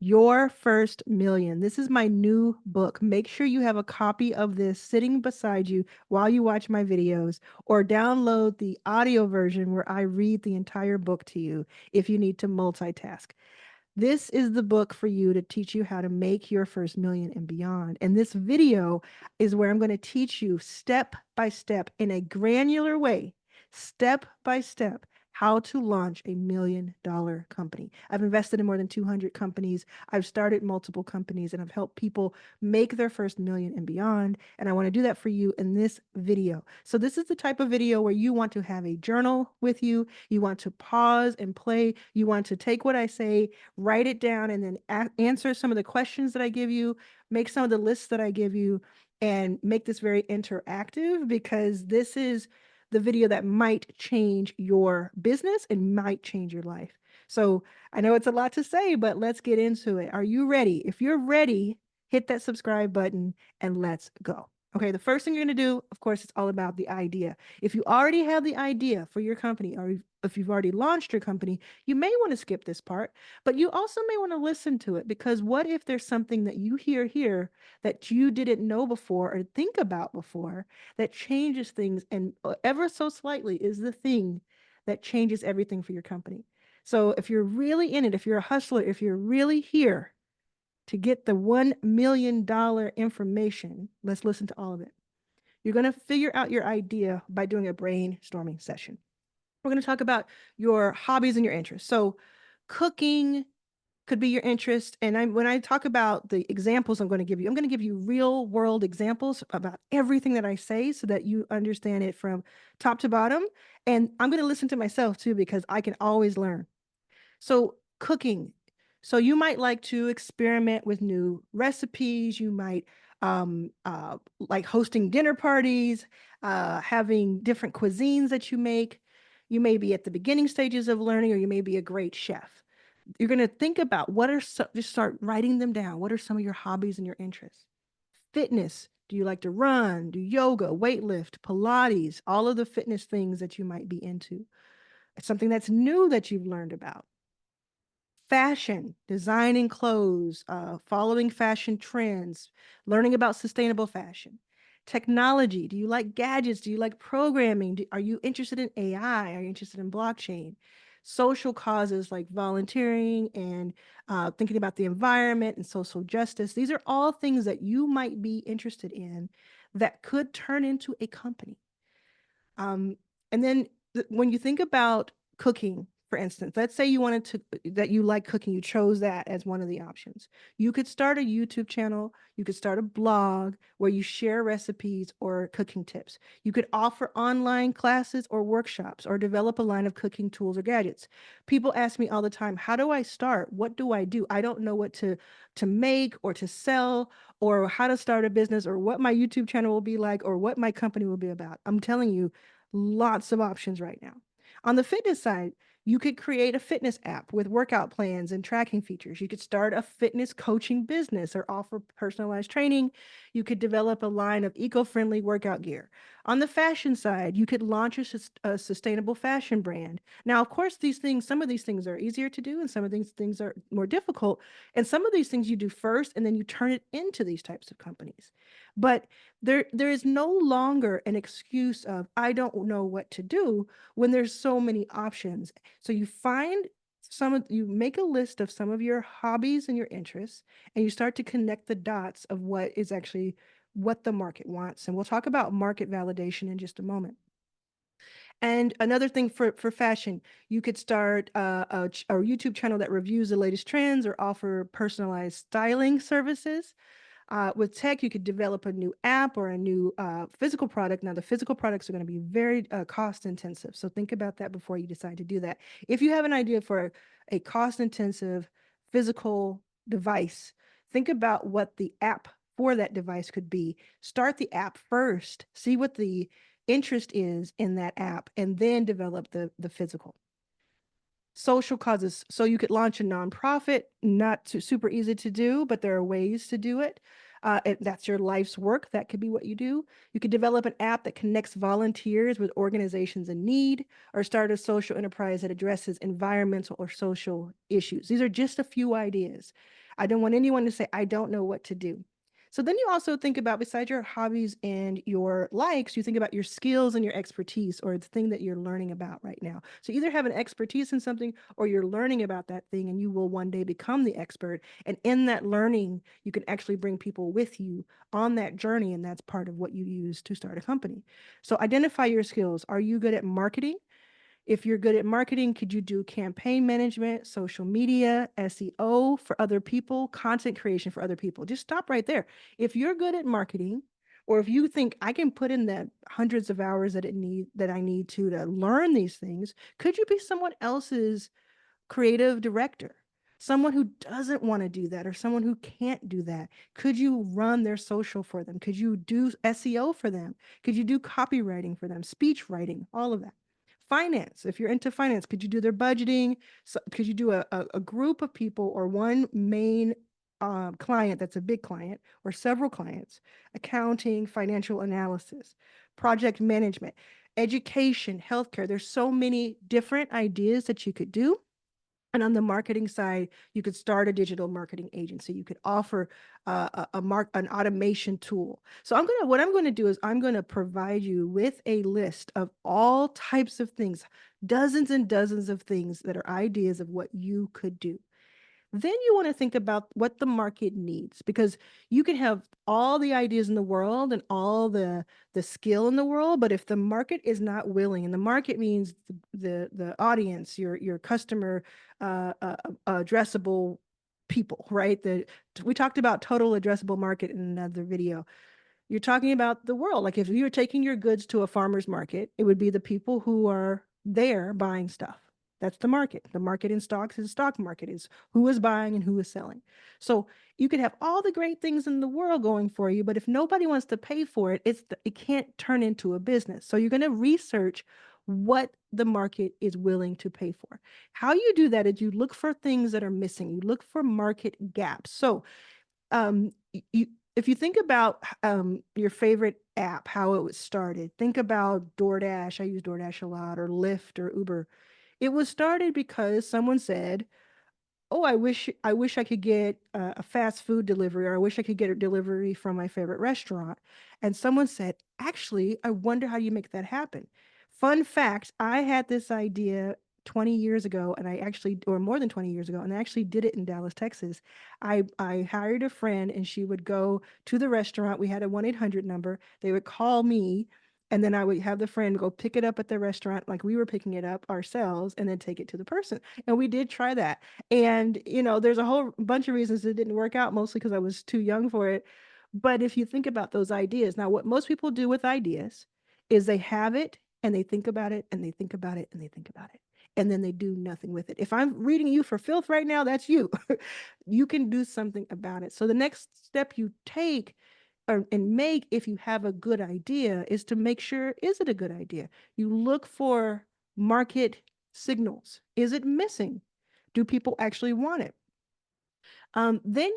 Your First Million. This is my new book. Make sure you have a copy of this sitting beside you while you watch my videos, or download the audio version where I read the entire book to you if you need to multitask. This is the book for you to teach you how to make your first million and beyond. And this video is where I'm going to teach you step by step in a granular way, step by step, how to launch $1 million company. I've invested in more than 200 companies. I've started multiple companies and I've helped people make their first million and beyond. And I want to do that for you in this video. So this is the type of video where you want to have a journal with you. You want to pause and play. You want to take what I say, write it down, and then answer some of the questions that I give you, make some of the lists that I give you, and make this very interactive, because this is the video that might change your business and might change your life. So I know it's a lot to say, but let's get into it. Are you ready? If you're ready, hit that subscribe button and let's go. Okay, the first thing you're going to do, of course, it's all about the idea. If you already have the idea for your company, or if you've already launched your company, you may want to skip this part, but you also may want to listen to it, because what if there's something that you hear here that you didn't know before or think about before that changes things, and ever so slightly is the thing that changes everything for your company. So if you're really in it, if you're a hustler, if you're really here to get the $1 million information, let's listen to all of it. You're going to figure out your idea by doing a brainstorming session. We're going to talk about your hobbies and your interests. So cooking could be your interest. And when I talk about the examples I'm going to give you real world examples about everything that I say so that you understand it from top to bottom. And I'm going to listen to myself too, because I can always learn. So cooking. So you might like to experiment with new recipes. You might like hosting dinner parties, having different cuisines that you make. You may be at the beginning stages of learning, or you may be a great chef. You're going to think about just start writing them down. What are some of your hobbies and your interests? Fitness. Do you like to run, do yoga, weightlift, Pilates, all of the fitness things that you might be into? It's something that's new that you've learned about. Fashion, designing clothes, following fashion trends, learning about sustainable fashion. Technology, do you like gadgets? Do you like programming? Are you interested in AI? Are you interested in blockchain? Social causes like volunteering and thinking about the environment and social justice. These are all things that you might be interested in that could turn into a company. Um, and then when you think about cooking, for instance, let's say you wanted to, that you like cooking, you chose that as one of the options. You could start a YouTube channel, you could start a blog where you share recipes or cooking tips. You could offer online classes or workshops, or develop a line of cooking tools or gadgets. People ask me all the time, how do I start? What do I do? I don't know what to make or to sell, or how to start a business, or what my YouTube channel will be like, or what my company will be about. I'm telling you, lots of options right now. On the fitness side, you could create a fitness app with workout plans and tracking features. You could start a fitness coaching business or offer personalized training. You could develop a line of eco-friendly workout gear. On the fashion side, you could launch a sustainable fashion brand. Now, of course, some of these things are easier to do, and some of these things are more difficult. And some of these things you do first, and then you turn it into these types of companies. But there is no longer an excuse of, I don't know what to do, when there's so many options. So you make a list of some of your hobbies and your interests, and you start to connect the dots of what the market wants. And we'll talk about market validation in just a moment. And another thing for fashion, you could start a YouTube channel that reviews the latest trends or offer personalized styling services. With tech, you could develop a new app or a new physical product. Now, the physical products are going to be very cost intensive. So think about that before you decide to do that. If you have an idea for a cost intensive physical device, think about what the app for that device could be. Start the app first, see what the interest is in that app, and then develop the physical. Social causes. So you could launch a nonprofit, not super easy to do, but there are ways to do it. That's your life's work. That could be what you do. You could develop an app that connects volunteers with organizations in need, or start a social enterprise that addresses environmental or social issues. These are just a few ideas. I don't want anyone to say, I don't know what to do. So then you also think about, besides your hobbies and your likes, you think about your skills and your expertise, or the thing that you're learning about right now. So either have an expertise in something, or you're learning about that thing and you will one day become the expert. And in that learning, you can actually bring people with you on that journey. And that's part of what you use to start a company. So identify your skills. Are you good at marketing? If you're good at marketing, could you do campaign management, social media, SEO for other people, content creation for other people? Just stop right there. If you're good at marketing, or if you think I can put in the hundreds of hours that I need to learn these things, could you be someone else's creative director? Someone who doesn't want to do that, or someone who can't do that. Could you run their social for them? Could you do SEO for them? Could you do copywriting for them, speech writing, all of that? Finance, if you're into finance, could you do their budgeting? So, could you do a group of people, or one main client that's a big client, or several clients? Accounting, financial analysis, project management, education, healthcare. There's so many different ideas that you could do. And on the marketing side, you could start a digital marketing agency. You could offer an automation tool. So what I'm going to do is I'm going to provide you with a list of all types of things, dozens and dozens of things that are ideas of what you could do. Then you want to think about what the market needs, because you can have all the ideas in the world and all the skill in the world, but if the market is not willing, and the market means the audience, your customer, addressable people, right? We talked about total addressable market in another video. You're talking about the world. Like if you're taking your goods to a farmer's market, it would be the people who are there buying stuff. That's the market. The market in stocks is stock market, is who is buying and who is selling. So you could have all the great things in the world going for you, but if nobody wants to pay for it, it can't turn into a business. So you're going to research what the market is willing to pay for. How you do that is you look for things that are missing. You look for market gaps. So you if you think about your favorite app, how it was started, think about DoorDash. I use DoorDash a lot, or Lyft or Uber. It was started because someone said, oh, I wish I could get a fast food delivery, or I wish I could get a delivery from my favorite restaurant. And someone said, actually, I wonder how you make that happen. Fun fact, I had this idea 20 years ago, and I actually, or more than 20 years ago, and I actually did it in Dallas, Texas. I hired a friend, and she would go to the restaurant. We had a 1-800 number. They would call me, and then I would have the friend go pick it up at the restaurant like we were picking it up ourselves, and then take it to the person. And we did try that. And, there's a whole bunch of reasons it didn't work out, mostly because I was too young for it. But if you think about those ideas, now what most people do with ideas is they have it and they think about it and they think about it and they think about it. And then they do nothing with it. If I'm reading you for filth right now, that's you. You can do something about it. So the next step you take and make, if you have a good idea, is to make sure, is it a good idea? You look for market signals. Is it missing? Do people actually want it? Then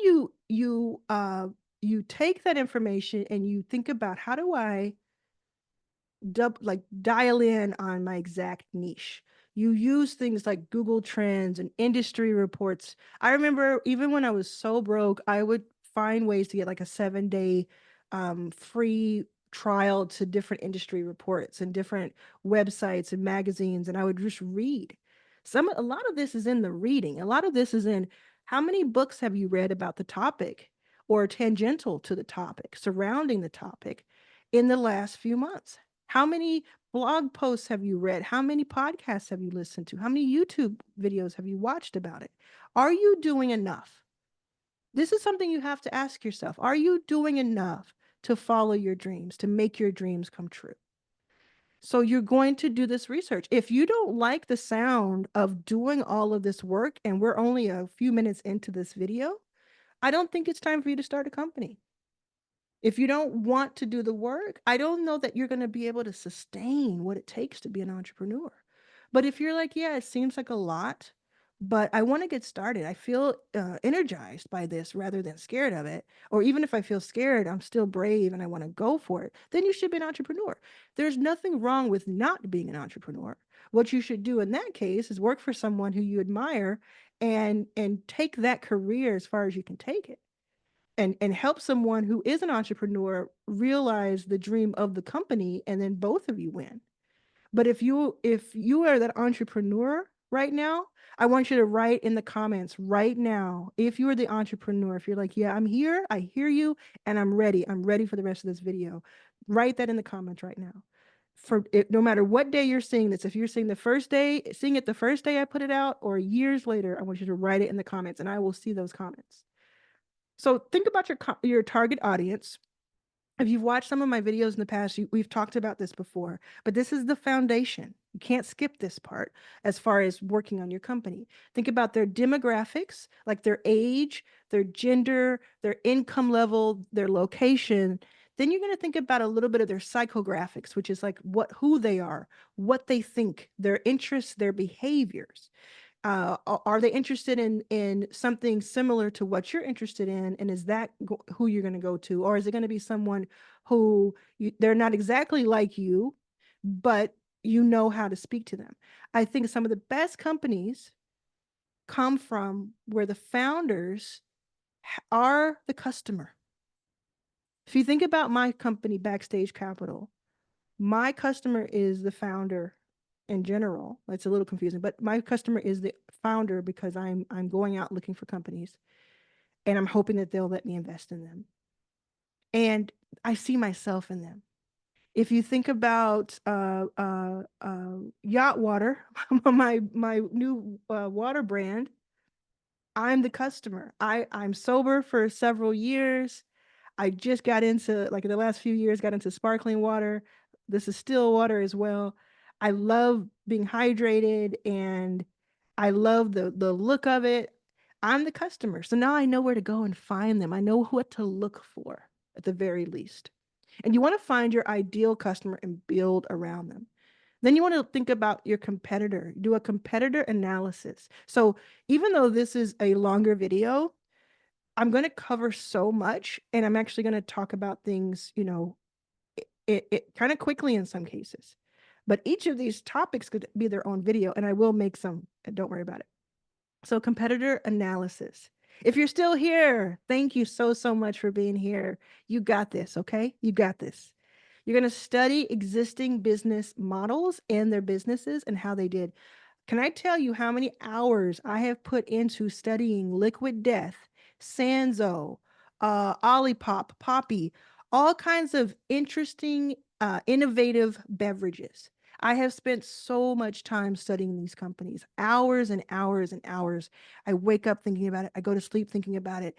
you take that information and you think about, how do I dial in on my exact niche? You use things like Google Trends and industry reports. I remember even when I was so broke, I would find ways to get like a 7-day free trial to different industry reports and different websites and magazines, and I would just read. A lot of this is in the reading. A lot of this is in, how many books have you read about the topic, or tangential to the topic, surrounding the topic, in the last few months? How many blog posts have you read? How many podcasts have you listened to? How many YouTube videos have you watched about it? Are you doing enough? This is something you have to ask yourself. Are you doing enough to follow your dreams, to make your dreams come true? So you're going to do this research. If you don't like the sound of doing all of this work, and we're only a few minutes into this video, I don't think it's time for you to start a company. If you don't want to do the work, I don't know that you're going to be able to sustain what it takes to be an entrepreneur. But if you're like, yeah, it seems like a lot, but I want to get started. I feel energized by this rather than scared of it. Or even if I feel scared, I'm still brave and I want to go for it. Then you should be an entrepreneur. There's nothing wrong with not being an entrepreneur. What you should do in that case is work for someone who you admire and take that career as far as you can take it. And help someone who is an entrepreneur realize the dream of the company, and then both of you win. But if you are that entrepreneur right now, I want you to write in the comments right now. If you are the entrepreneur, if you're like, yeah, I'm here, I hear you, and I'm ready. I'm ready for the rest of this video. Write that in the comments right now. For it, no matter what day you're seeing this, if you're seeing it the first day I put it out, or years later, I want you to write it in the comments, and I will see those comments. So think about your target audience. If you've watched some of my videos in the past, we've talked about this before, but this is the foundation. You can't skip this part as far as working on your company. Think about their demographics, like their age, their gender, their income level, their location. Then you're going to think about a little bit of their psychographics, which is like who they are, what they think, their interests, their behaviors. Are they interested in something similar to what you're interested in, and is that who you're going to go to, or is it going to be someone who they're not exactly like you, but you know how to speak to them? I think some of the best companies come from where the founders are the customer. If you think about my company, Backstage Capital, my customer is the founder in general. It's a little confusing, but my customer is the founder because I'm going out looking for companies and I'm hoping that they'll let me invest in them. And I see myself in them. If you think about Yacht Water, my new water brand, I'm the customer. I'm sober for several years. I just got into, like in the last few years, got into sparkling water. This is still water as well. I love being hydrated and I love the look of it. I'm the customer. So now I know where to go and find them. I know what to look for at the very least. And you want to find your ideal customer and build around them. Then you want to think about your competitor, do a competitor analysis. So even though this is a longer video, I'm going to cover so much, and I'm actually going to talk about things, it kind of quickly in some cases. But each of these topics could be their own video, and I will make some. Don't worry about it. So, competitor analysis. If you're still here, thank you so, so much for being here. You got this, okay? You got this. You're going to study existing business models and their businesses and how they did. Can I tell you how many hours I have put into studying Liquid Death, Sanzo, Olipop, Poppy, all kinds of interesting, innovative beverages. I have spent so much time studying these companies, hours and hours and hours. I wake up thinking about it. I go to sleep thinking about it,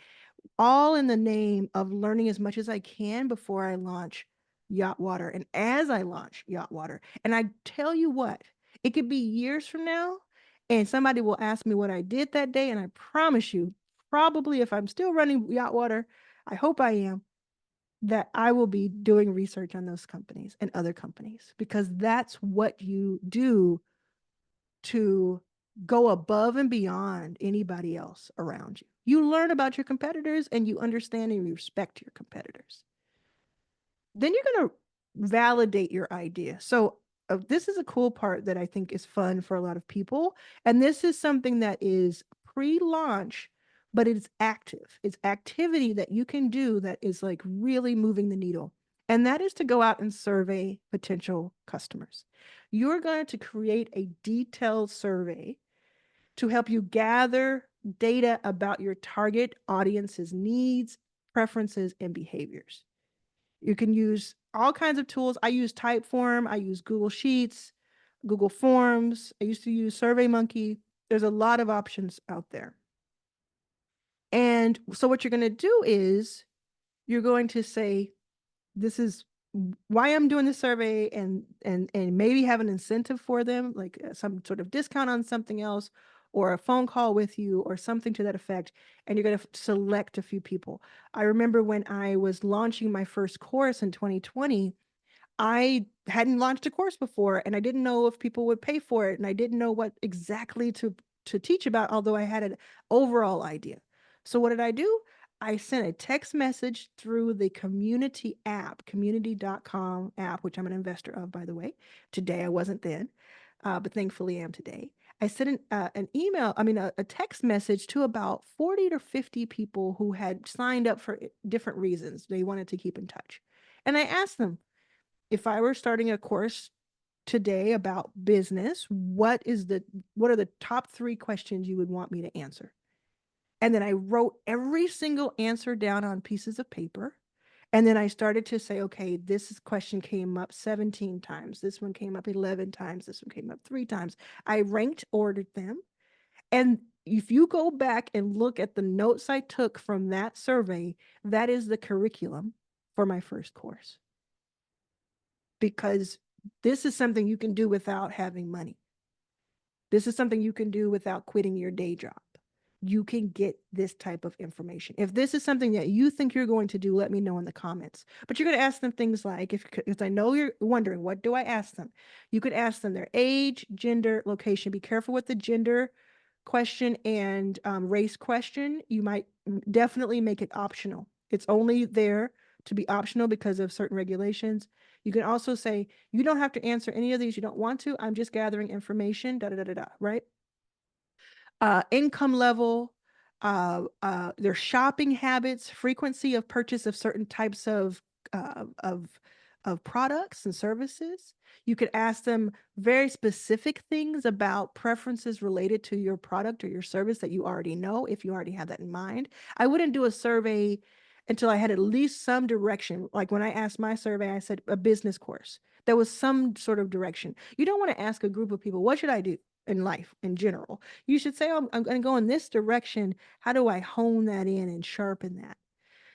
all in the name of learning as much as I can before I launch Yacht Water and as I launch Yacht Water. And I tell you what, it could be years from now and somebody will ask me what I did that day. And I promise you, probably if I'm still running Yacht Water, I hope I am, that I will be doing research on those companies and other companies because that's what you do to go above and beyond anybody else around you. You learn about your competitors and you understand and you respect your competitors. Then you're going to validate your idea. So, this is a cool part that I think is fun for a lot of people. And this is something that is pre launch, but it's active. It's activity that you can do that is like really moving the needle. And that is to go out and survey potential customers. You're going to create a detailed survey to help you gather data about your target audience's needs, preferences, and behaviors. You can use all kinds of tools. I use Typeform, I use Google Sheets, Google Forms. I used to use SurveyMonkey. There's a lot of options out there. And so what you're going to do is you're going to say, this is why I'm doing this survey, and maybe have an incentive for them, like some sort of discount on something else, or a phone call with you, or something to that effect. And you're going to select a few people. I remember when I was launching my first course in 2020, I hadn't launched a course before, and I didn't know if people would pay for it, and I didn't know what exactly to to teach about, although I had an overall idea. So what did I do? I sent a text message through the community app, community.com app, which I'm an investor of, by the way. Today, I wasn't then, but thankfully am today. I sent an email, a text message to about 40 to 50 people who had signed up for different reasons. They wanted to keep in touch. And I asked them, if I were starting a course today about business, what are the top 3 questions you would want me to answer? And then I wrote every single answer down on pieces of paper. And then I started to say, okay, this question came up 17 times. This one came up 11 times. This one came up 3 times. I ranked ordered them. And if you go back and look at the notes I took from that survey, that is the curriculum for my first course. Because this is something you can do without having money. This is something you can do without quitting your day job. You can get this type of information. If this is something that you think you're going to do, let me know in the comments. But you're going to ask them things like, because I know you're wondering, what do I ask them? You could ask them their age, gender, location. Be careful with the gender question and race question. You might definitely make it optional. It's only there to be optional because of certain regulations. You can also say, you don't have to answer any of these. You don't want to. I'm just gathering information, right? Income level, their shopping habits, frequency of purchase of certain types uh, of of products and services. You could ask them very specific things about preferences related to your product or your service that you already know, if you already have that in mind. I wouldn't do a survey until I had at least some direction. Like when I asked my survey, I said a business course. There was some sort of direction. You don't want to ask a group of people, what should I do in life in general? You should say, oh, I'm going to go in this direction. How do I hone that in and sharpen that?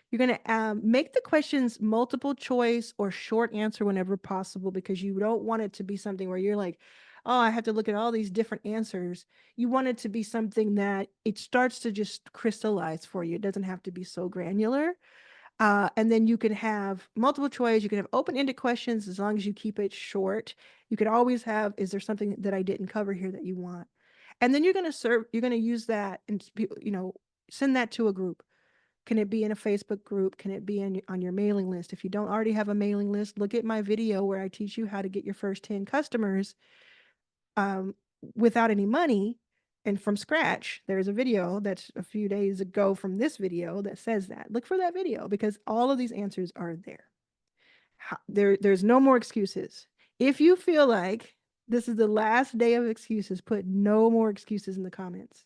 You're going to make the questions multiple choice or short answer whenever possible, because you don't want it to be something where you're like, oh, I have to look at all these different answers. You want it to be something that it starts to just crystallize for you. It doesn't have to be so granular. And then you can have multiple choice. You can have open-ended questions as long as you keep it short. You could always have, is there something that I didn't cover here that you want? And then you're going to use that and, send that to a group. Can it be in a Facebook group? Can it be on your mailing list? If you don't already have a mailing list, look at my video where I teach you how to get your first 10 customers without any money and from scratch. There's a video that's a few days ago from this video that says that. Look for that video, because all of these answers are there. There's no more excuses. If you feel like this is the last day of excuses, put no more excuses in the comments.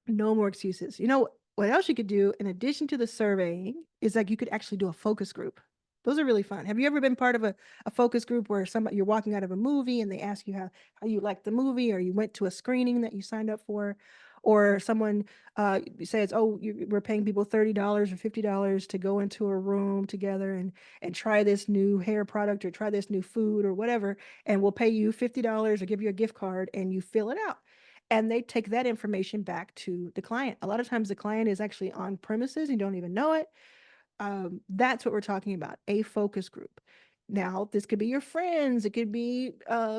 No more excuses. You know what else you could do in addition to the surveying is like you could actually do a focus group. Those are really fun. Have you ever been part of a focus group where you're walking out of a movie and they ask you how you liked the movie, or you went to a screening that you signed up for, or someone says, oh, we're paying people $30 or $50 to go into a room together and try this new hair product or try this new food or whatever, and we'll pay you $50 or give you a gift card, and you fill it out. And they take that information back to the client. A lot of times the client is actually on premises and you don't even know it. That's what we're talking about, a focus group. Now, this could be your friends, it could be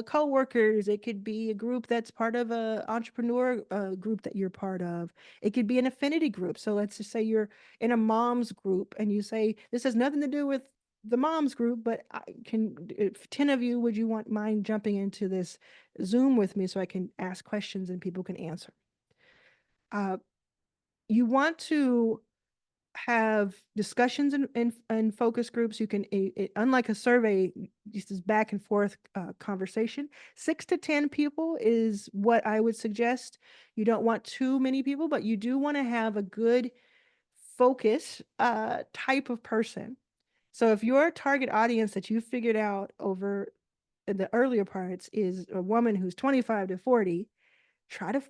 co-workers, it could be a group that's part of a entrepreneur group that you're part of. It could be an affinity group. So let's just say you're in a mom's group and you say, this has nothing to do with the mom's group, but if 10 of you, would you mind jumping into this Zoom with me so I can ask questions and people can answer? You want to have discussions and focus groups. You can, unlike a survey, this is back and forth conversation. 6 to 10 people is what I would suggest. You don't want too many people, but you do want to have a good focus type of person. So if your target audience that you figured out over the earlier parts is a woman who's 25 to 40, try to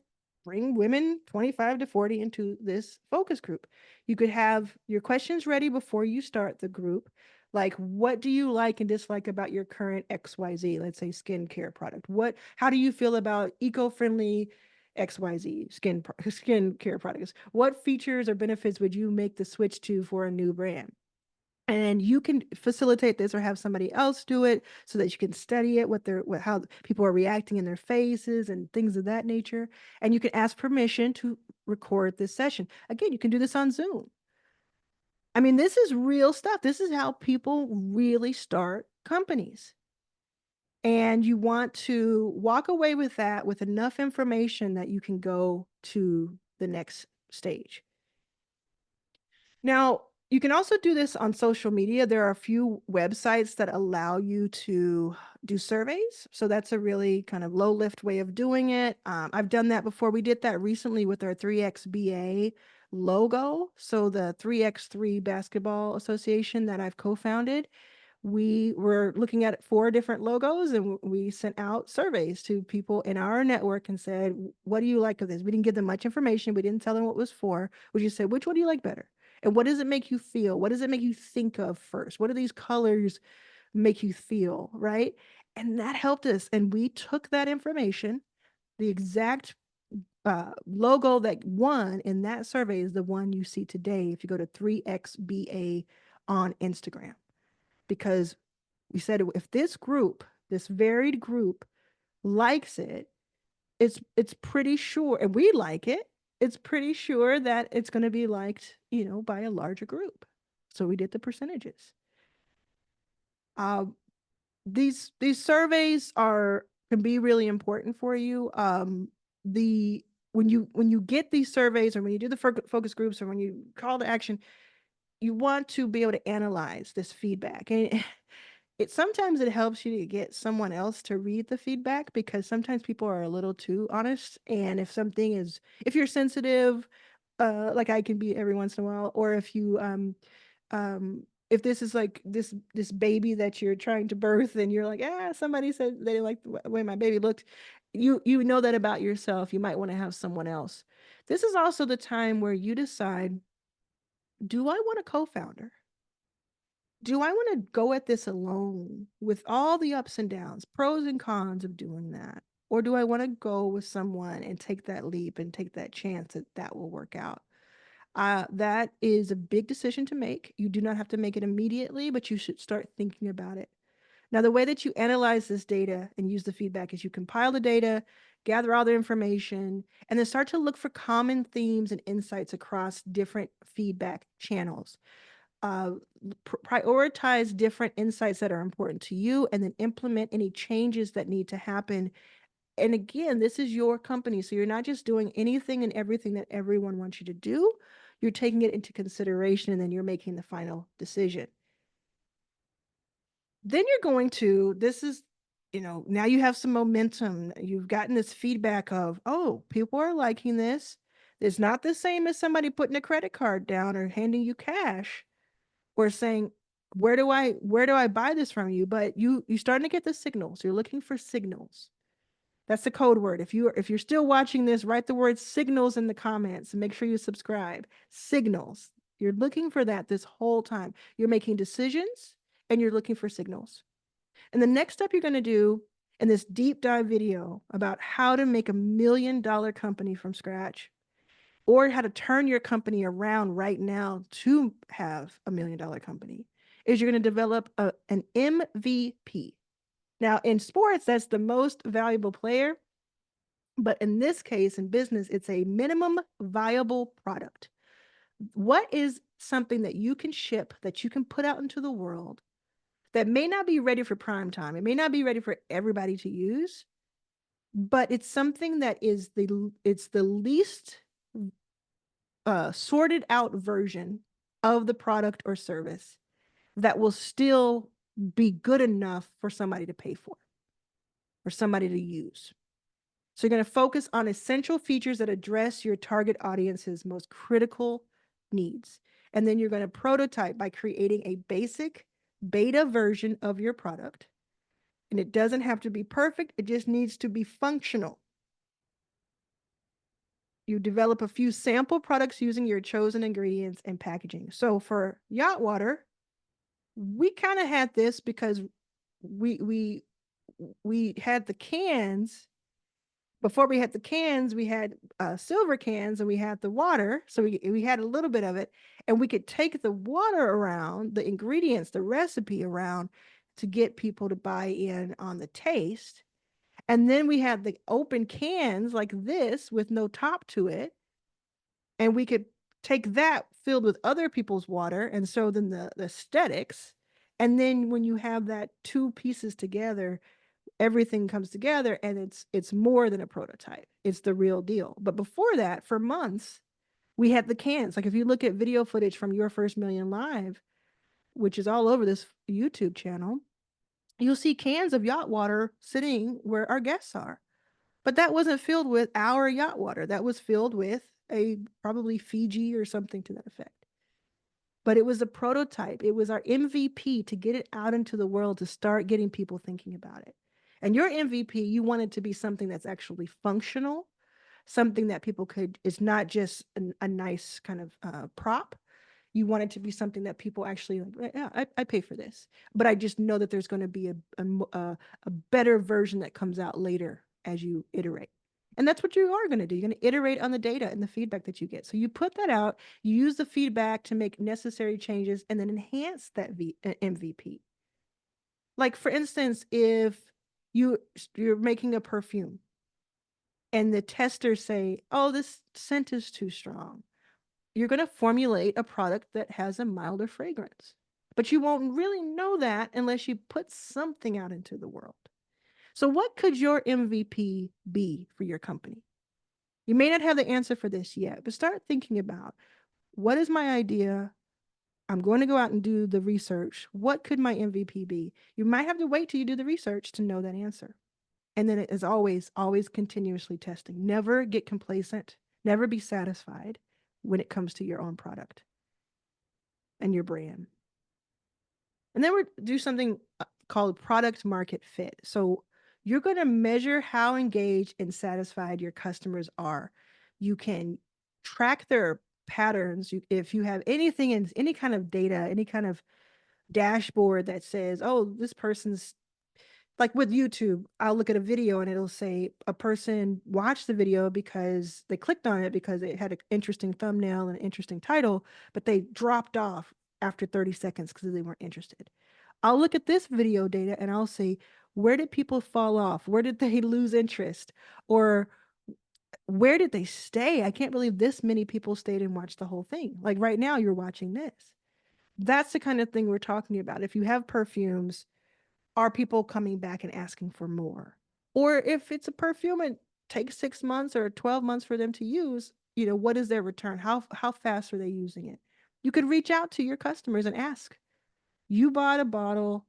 bring women 25 to 40 into this focus group. You could have your questions ready before you start the group. Like, what do you like and dislike about your current XYZ, let's say skincare product? How do you feel about eco-friendly XYZ skincare products? What features or benefits would you make the switch to for a new brand? And you can facilitate this or have somebody else do it so that you can study it, how people are reacting in their faces and things of that nature. And you can ask permission to record this session. Again, you can do this on Zoom. I mean, this is real stuff. This is how people really start companies. And you want to walk away with that with enough information that you can go to the next stage. Now, you can also do this on social media. There are a few websites that allow you to do surveys. So that's a really kind of low lift way of doing it. I've done that before. We did that recently with our 3XBA logo. So the 3x3 Basketball Association that I've co-founded, we were looking at 4 different logos and we sent out surveys to people in our network and said, what do you like of this? We didn't give them much information. We didn't tell them what it was for. We just said, which one do you like better? And what does it make you feel? What does it make you think of first? What do these colors make you feel, right? And that helped us. And we took that information, the exact logo that won in that survey is the one you see today if you go to 3XBA on Instagram. Because we said if this group, this varied group, likes it, it's pretty sure, and we like it, it's pretty sure that it's going to be liked, by a larger group. So we did the percentages. These surveys can be really important for you. The when you get these surveys or when you do the focus groups or when you call to action, you want to be able to analyze this feedback. And sometimes it helps you to get someone else to read the feedback because sometimes people are a little too honest. And if you're sensitive, like I can be every once in a while, or if this is like this baby that you're trying to birth and you're like, somebody said they didn't like the way my baby looked, you know that about yourself. You might want to have someone else. This is also the time where you decide, do I want a co-founder? Do I want to go at this alone with all the ups and downs, pros and cons of doing that? Or do I want to go with someone and take that leap and take that chance that will work out? That is a big decision to make. You do not have to make it immediately, but you should start thinking about it. Now, the way that you analyze this data and use the feedback is you compile the data, gather all the information, and then start to look for common themes and insights across different feedback channels. Prioritize different insights that are important to you and then implement any changes that need to happen. And again, this is your company, so you're not just doing anything and everything that everyone wants you to do. You're taking it into consideration and then you're making the final decision. Then you're going to, this is, now you have some momentum. You've gotten this feedback of, oh, people are liking this. It's not the same as somebody putting a credit card down or handing you cash or saying, where do I buy this from you? But you're starting to get the signals. You're looking for signals. That's the code word. If you're still watching this, write the word signals in the comments and make sure you subscribe. Signals. You're looking for that this whole time. You're making decisions and you're looking for signals. And the next step you're going to do in this deep dive video about how to make $1 million company from scratch or how to turn your company around right now to have $1 million company is you're going to develop an MVP. Now, in sports, that's the most valuable player. But in this case, in business, it's a minimum viable product. What is something that you can ship, that you can put out into the world that may not be ready for prime time? It may not be ready for everybody to use, but it's something that is it's the least sorted out version of the product or service that will still be good enough for somebody to pay for somebody to use. So you're going to focus on essential features that address your target audience's most critical needs. And then you're going to prototype by creating a basic beta version of your product. And it doesn't have to be perfect. It just needs to be functional. You develop a few sample products using your chosen ingredients and packaging. So for Yacht Water, we kind of had this because we had the cans Before we had the cans, we had silver cans and we had the water. So we had a little bit of it, and we could take the water around, the ingredients, the recipe around to get people to buy in on the taste. And then we had the open cans like this with no top to it. And we could take that filled with other people's water. And so then the aesthetics. And then when you have that two pieces together, everything comes together and it's more than a prototype. It's the real deal. But before that, for months, we had the cans. Like if you look at video footage from Your First Million Live, which is all over this YouTube channel, you'll see cans of yacht water sitting where our guests are. But that wasn't filled with our yacht water. That was filled with a probably Fiji or something to that effect. But it was a prototype. It was our MVP to get it out into the world, to start getting people thinking about it. And your MVP, you want it to be something that's actually functional, something that people could, it's not just a nice kind of prop. You want it to be something that people actually like, yeah, I pay for this. But I just know that there's going to be a better version that comes out later as you iterate. And that's what you are going to do. You're going to iterate on the data and the feedback that you get. So you put that out, you use the feedback to make necessary changes and then enhance that MVP. Like for instance, if you're making a perfume and the testers say, "Oh, this scent is too strong." You're going to formulate a product that has a milder fragrance. But you won't really know that unless you put something out into the world. So, what could your MVP be for your company? You may not have the answer for this yet, but start thinking about, what is my idea? I'm going to go out and do the research. What could my MVP be? You might have to wait till you do the research to know that answer. And then it is always continuously testing. Never get complacent, never be satisfied when it comes to your own product and your brand. And then we do something called product market fit. So you're going to measure how engaged and satisfied your customers are. You can track their patterns. If you have anything in any kind of data, any kind of dashboard that says, oh, this person's, like with YouTube, I'll look at a video and it'll say a person watched the video because they clicked on it because it had an interesting thumbnail and an interesting title, but they dropped off after 30 seconds because they weren't interested. I'll look at this video data and I'll say, where did people fall off? Where did they lose interest? Or where did they stay? I can't believe this many people stayed and watched the whole thing. Like right now, you're watching this. That's the kind of thing we're talking about. If you have perfumes, are people coming back and asking for more? Or if it's a perfume and takes 6 months or 12 months for them to use, what is their return? How fast are they using it? You could reach out to your customers and ask. You bought a bottle,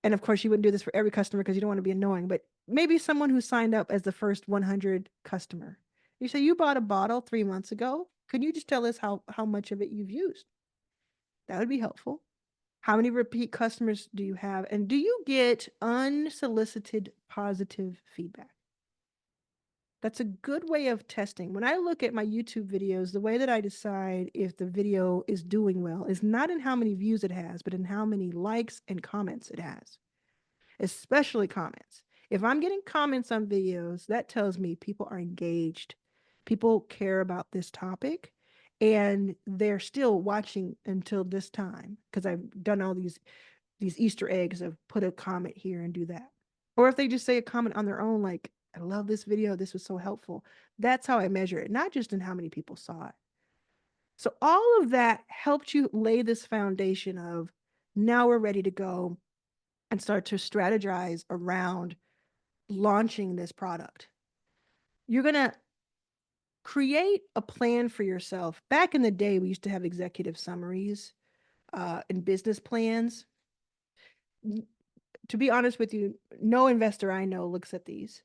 and of course you wouldn't do this for every customer because you don't want to be annoying, but maybe someone who signed up as the first 100 customer. You say, you bought a bottle 3 months ago. Can you just tell us how much of it you've used? That would be helpful. How many repeat customers do you have? And do you get unsolicited positive feedback? That's a good way of testing. When I look at my YouTube videos, the way that I decide if the video is doing well is not in how many views it has, but in how many likes and comments it has, especially comments. If I'm getting comments on videos, that tells me people are engaged. People care about this topic and they're still watching until this time because I've done all these Easter eggs of put a comment here and do that. Or if they just say a comment on their own, like, I love this video, this was so helpful. That's how I measure it, not just in how many people saw it. So all of that helped you lay this foundation of, now we're ready to go and start to strategize around launching this product. You're going to create a plan for yourself. Back in the day, we used to have executive summaries and business plans. To be honest with you, no investor I know looks at these.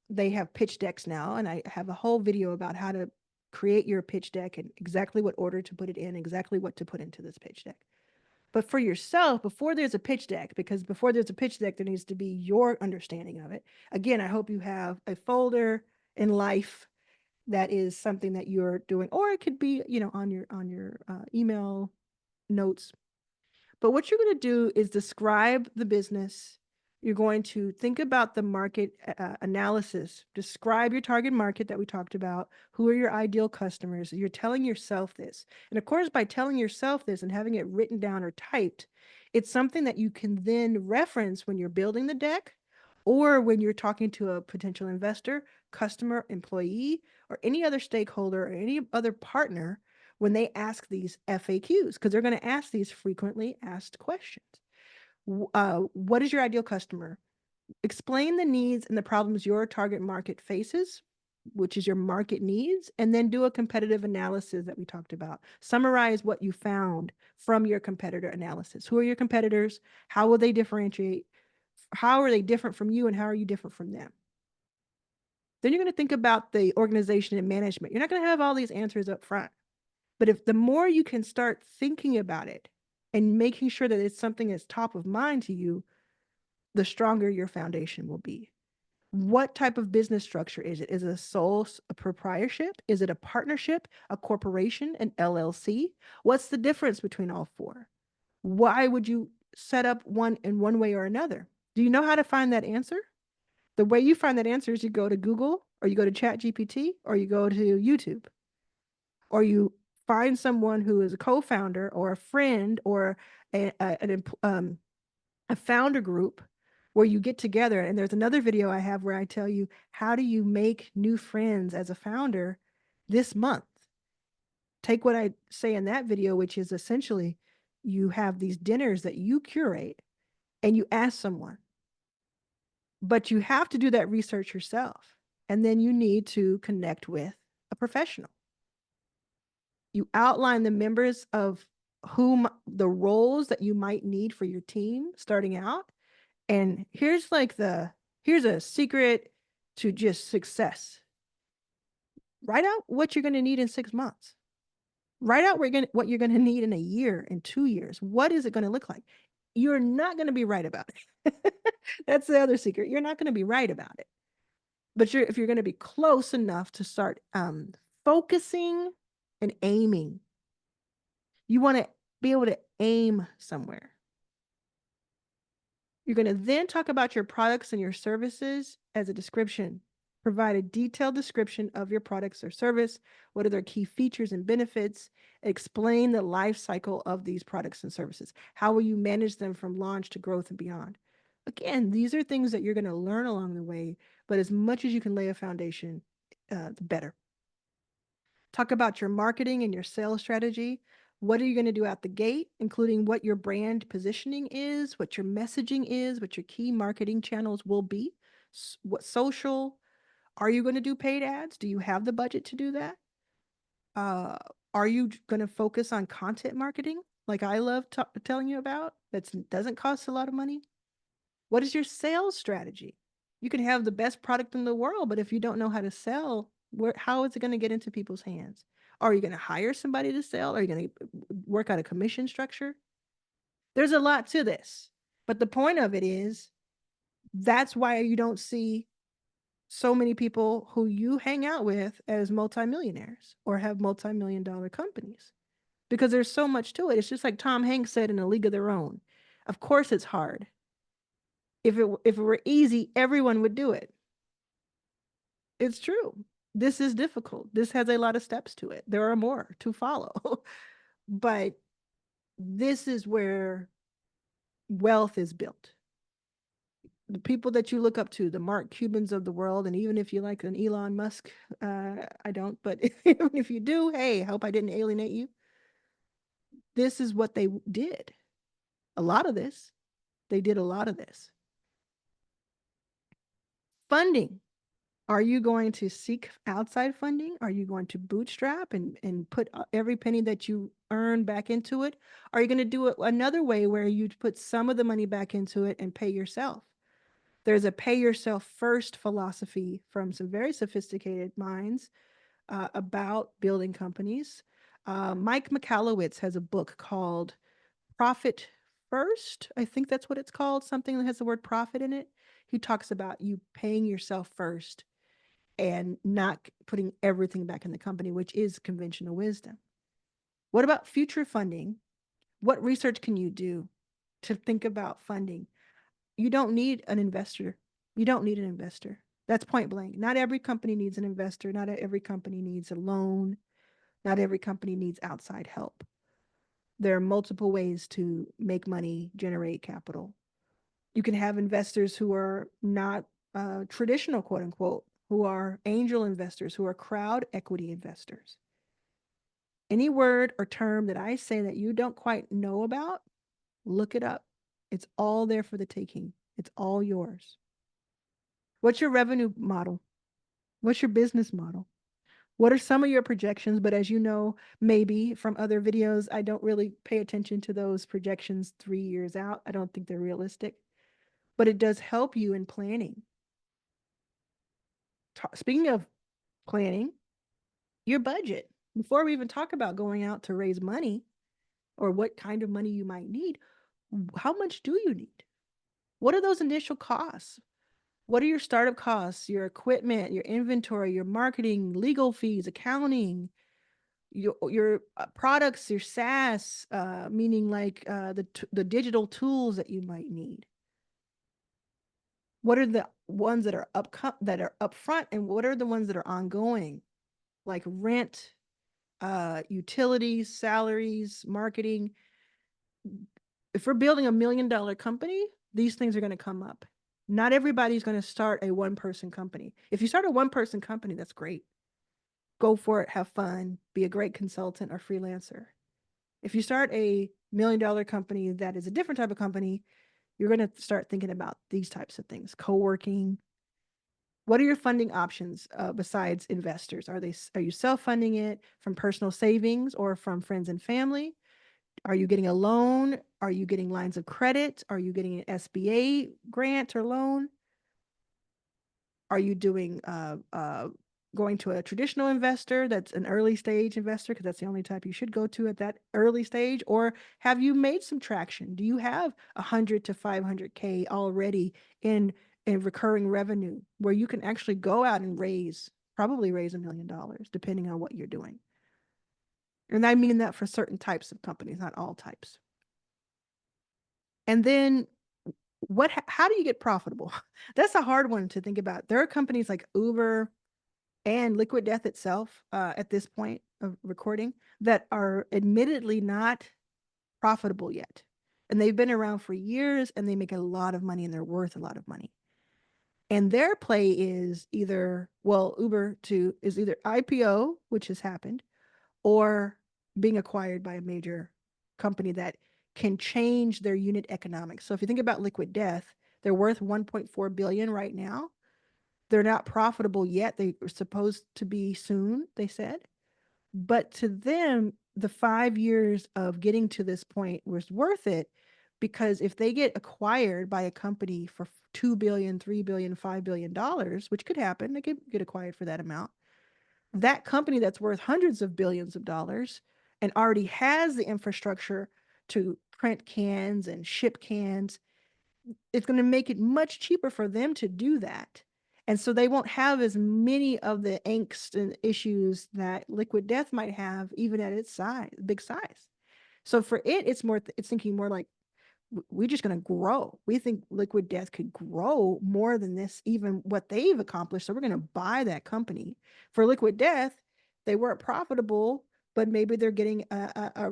They have pitch decks now, and I have a whole video about how to create your pitch deck and exactly what order to put it in, exactly what to put into this pitch deck. But for yourself, before there's a pitch deck, because before there's a pitch deck, there needs to be your understanding of it. Again, I hope you have a folder in life that is something that you're doing, or it could be, on your email notes. But what you're going to do is describe the business, You're going to think about the market analysis. Describe your target market that we talked about. Who are your ideal customers? You're telling yourself this. And of course, by telling yourself this and having it written down or typed, it's something that you can then reference when you're building the deck or when you're talking to a potential investor, customer, employee, or any other stakeholder or any other partner when they ask these FAQs, because they're going to ask these frequently asked questions. What is your ideal customer? Explain the needs and the problems your target market faces, which is your market needs, and then do a competitive analysis that we talked about. Summarize what you found from your competitor analysis. Who are your competitors? How will they differentiate? How are they different from you, and how are you different from them? Then you're going to think about the organization and management. You're not going to have all these answers up front, but if the more you can start thinking about it and making sure that it's something that's top of mind to you, the stronger your foundation will be. What type of business structure is it? Is it a proprietorship? Is it a partnership, a corporation, an LLC? What's the difference between all four? Why would you set up one in one way or another? Do you know how to find that answer? The way you find that answer is you go to Google or you go to ChatGPT or you go to YouTube or you find someone who is a co-founder or a friend or a founder group where you get together. And there's another video I have where I tell you, how do you make new friends as a founder this month? Take what I say in that video, which is essentially you have these dinners that you curate and you ask someone, but you have to do that research yourself. And then you need to connect with a professional. You outline the members of whom the roles that you might need for your team starting out. And here's a secret to just success. Write out what you're going to need in 6 months. Write out what you're going to need in a year, in 2 years. What is it going to look like? You're not going to be right about it. That's the other secret. You're not going to be right about it. But if you're going to be close enough to start focusing and aiming, you want to be able to aim somewhere. You're going to then talk about your products and your services as a description. Provide a detailed description of your products or service. What are their key features and benefits? Explain the life cycle of these products and services. How will you manage them from launch to growth and beyond? Again, these are things that you're going to learn along the way, but as much as you can lay a foundation, the better. Talk about your marketing and your sales strategy. What are you going to do out the gate, including what your brand positioning is, what your messaging is, what your key marketing channels will be, what social. Are you going to do paid ads? Do you have the budget to do that? Are you going to focus on content marketing like I love telling you about that doesn't cost a lot of money? What is your sales strategy? You can have the best product in the world, but if you don't know how to sell, how is it going to get into people's hands? Are you going to hire somebody to sell? Are you going to work out a commission structure? There's a lot to this, but the point of it is that's why you don't see so many people who you hang out with as multimillionaires or have multi-million-dollar companies, because there's so much to it. It's just like Tom Hanks said in A League of Their Own. Of course it's hard. If it were easy, everyone would do it. It's true. This is difficult. This has a lot of steps to it. There are more to follow. But this is where wealth is built. The people that you look up to, the Mark Cubans of the world, and even if you like an Elon Musk, I don't, but even if you do, hey, I hope I didn't alienate you. This is what they did. A lot of this. They did a lot of this. Funding. Are you going to seek outside funding? Are you going to bootstrap and put every penny that you earn back into it? Are you going to do it another way where you put some of the money back into it and pay yourself? There's a pay yourself first philosophy from some very sophisticated minds about building companies. Mike Michalowicz has a book called Profit First. I think that's what it's called, something that has the word profit in it. He talks about you paying yourself first and not putting everything back in the company, which is conventional wisdom. What about future funding? What research can you do to think about funding? You don't need an investor. You don't need an investor. That's point blank. Not every company needs an investor. Not every company needs a loan. Not every company needs outside help. There are multiple ways to make money, generate capital. You can have investors who are not traditional, quote unquote, who are angel investors, who are crowd equity investors. Any word or term that I say that you don't quite know about, look it up. It's all there for the taking. It's all yours. What's your revenue model? What's your business model? What are some of your projections? But as you know, maybe from other videos, I don't really pay attention to those projections 3 years out. I don't think they're realistic, but it does help you in planning. Speaking of planning, your budget. Before we even talk about going out to raise money or what kind of money you might need, how much do you need? What are those initial costs? What are your startup costs, your equipment, your inventory, your marketing, legal fees, accounting, your products, your SaaS, meaning like the digital tools that you might need? What are the ones that are upfront, and what are the ones that are ongoing, like rent, utilities, salaries, marketing? If we're building $1 million company, these things are going to come up. Not everybody's going to start a one-person company. If you start a one-person company, that's great. Go for it, have fun, be a great consultant or freelancer. If you start a $1 million company that is a different type of company, you're going to start thinking about these types of things. Co-working. What are your funding options besides investors? Are you self-funding it from personal savings or from friends and family? Are you getting a loan? Are you getting lines of credit? Are you getting an SBA grant or loan? Are you doing going to a traditional investor that's an early stage investor, because that's the only type you should go to at that early stage? Or have you made some traction? Do you have 100 to 500K already in recurring revenue where you can actually go out and probably raise $1 million, depending on what you're doing? And I mean that for certain types of companies, not all types. And then how do you get profitable? That's a hard one to think about. There are companies like Uber and Liquid Death itself at this point of recording that are admittedly not profitable yet. And they've been around for years and they make a lot of money and they're worth a lot of money. And their play is Uber is either IPO, which has happened, or being acquired by a major company that can change their unit economics. So if you think about Liquid Death, they're worth 1.4 billion right now. They're not profitable yet. They are supposed to be soon, they said. But to them, the 5 years of getting to this point was worth it, because if they get acquired by a company for 2 billion, 3 billion, $5 billion, which could happen, they could get acquired for that amount. That company that's worth hundreds of billions of dollars and already has the infrastructure to print cans and ship cans, it's going to make it much cheaper for them to do that. And so they won't have as many of the angst and issues that Liquid Death might have, even at its big size. So for it's thinking more like, we're just going to grow. We think Liquid Death could grow more than this, even what they've accomplished. So we're going to buy that company. For Liquid Death, they weren't profitable, but maybe they're getting a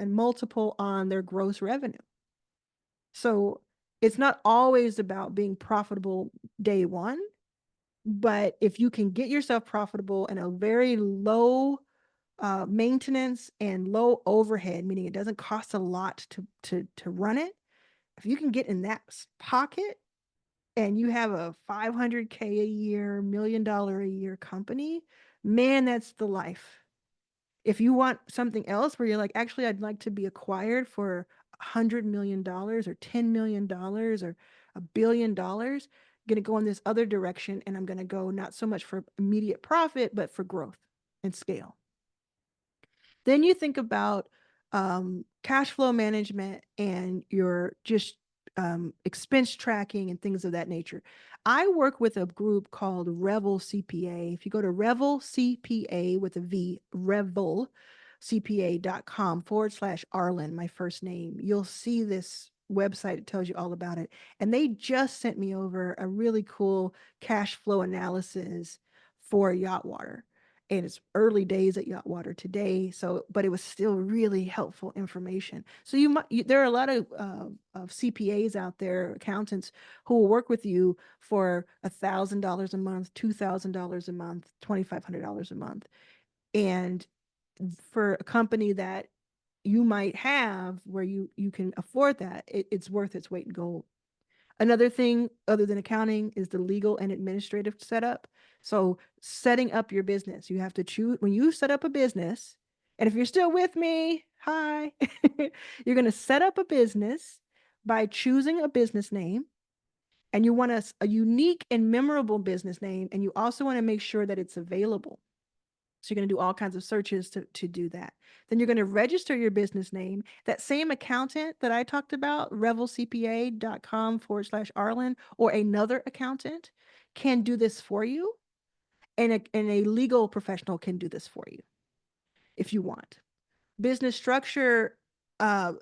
multiple on their gross revenue. So it's not always about being profitable day one, but if you can get yourself profitable in a very low maintenance and low overhead, meaning it doesn't cost a lot to run it. If you can get in that pocket and you have a 500K a year, $1 million a year company, man, that's the life. If you want something else where you're like, actually, I'd like to be acquired for $100 million or $10 million or $1 billion, I'm going to go in this other direction, and I'm going to go not so much for immediate profit, but for growth and scale. Then you think about cash flow management and your just expense tracking and things of that nature. I work with a group called Revel CPA. If you go to Revel CPA with a V, revelcpa.com/Arlan, my first name, you'll see this website. It tells you all about it. And they just sent me over a really cool cash flow analysis for Yacht Water. And it's early days at Yacht Water today. So, but it was still really helpful information. So there are a lot of CPAs out there, accountants, who will work with you for $1,000 a month, $2,000 a month, $2,500 a month. And for a company that you might have where you can afford that, it's worth its weight in gold. Another thing other than accounting is the legal and administrative setup. So setting up your business, you have to choose when you set up a business. And if you're still with me, hi, you're going to set up a business by choosing a business name. And you want a unique and memorable business name. And you also want to make sure that it's available. So you're going to do all kinds of searches to do that. Then you're going to register your business name. That same accountant that I talked about, revelcpa.com/Arlan, or another accountant can do this for you. And a legal professional can do this for you if you want. Business structure uh,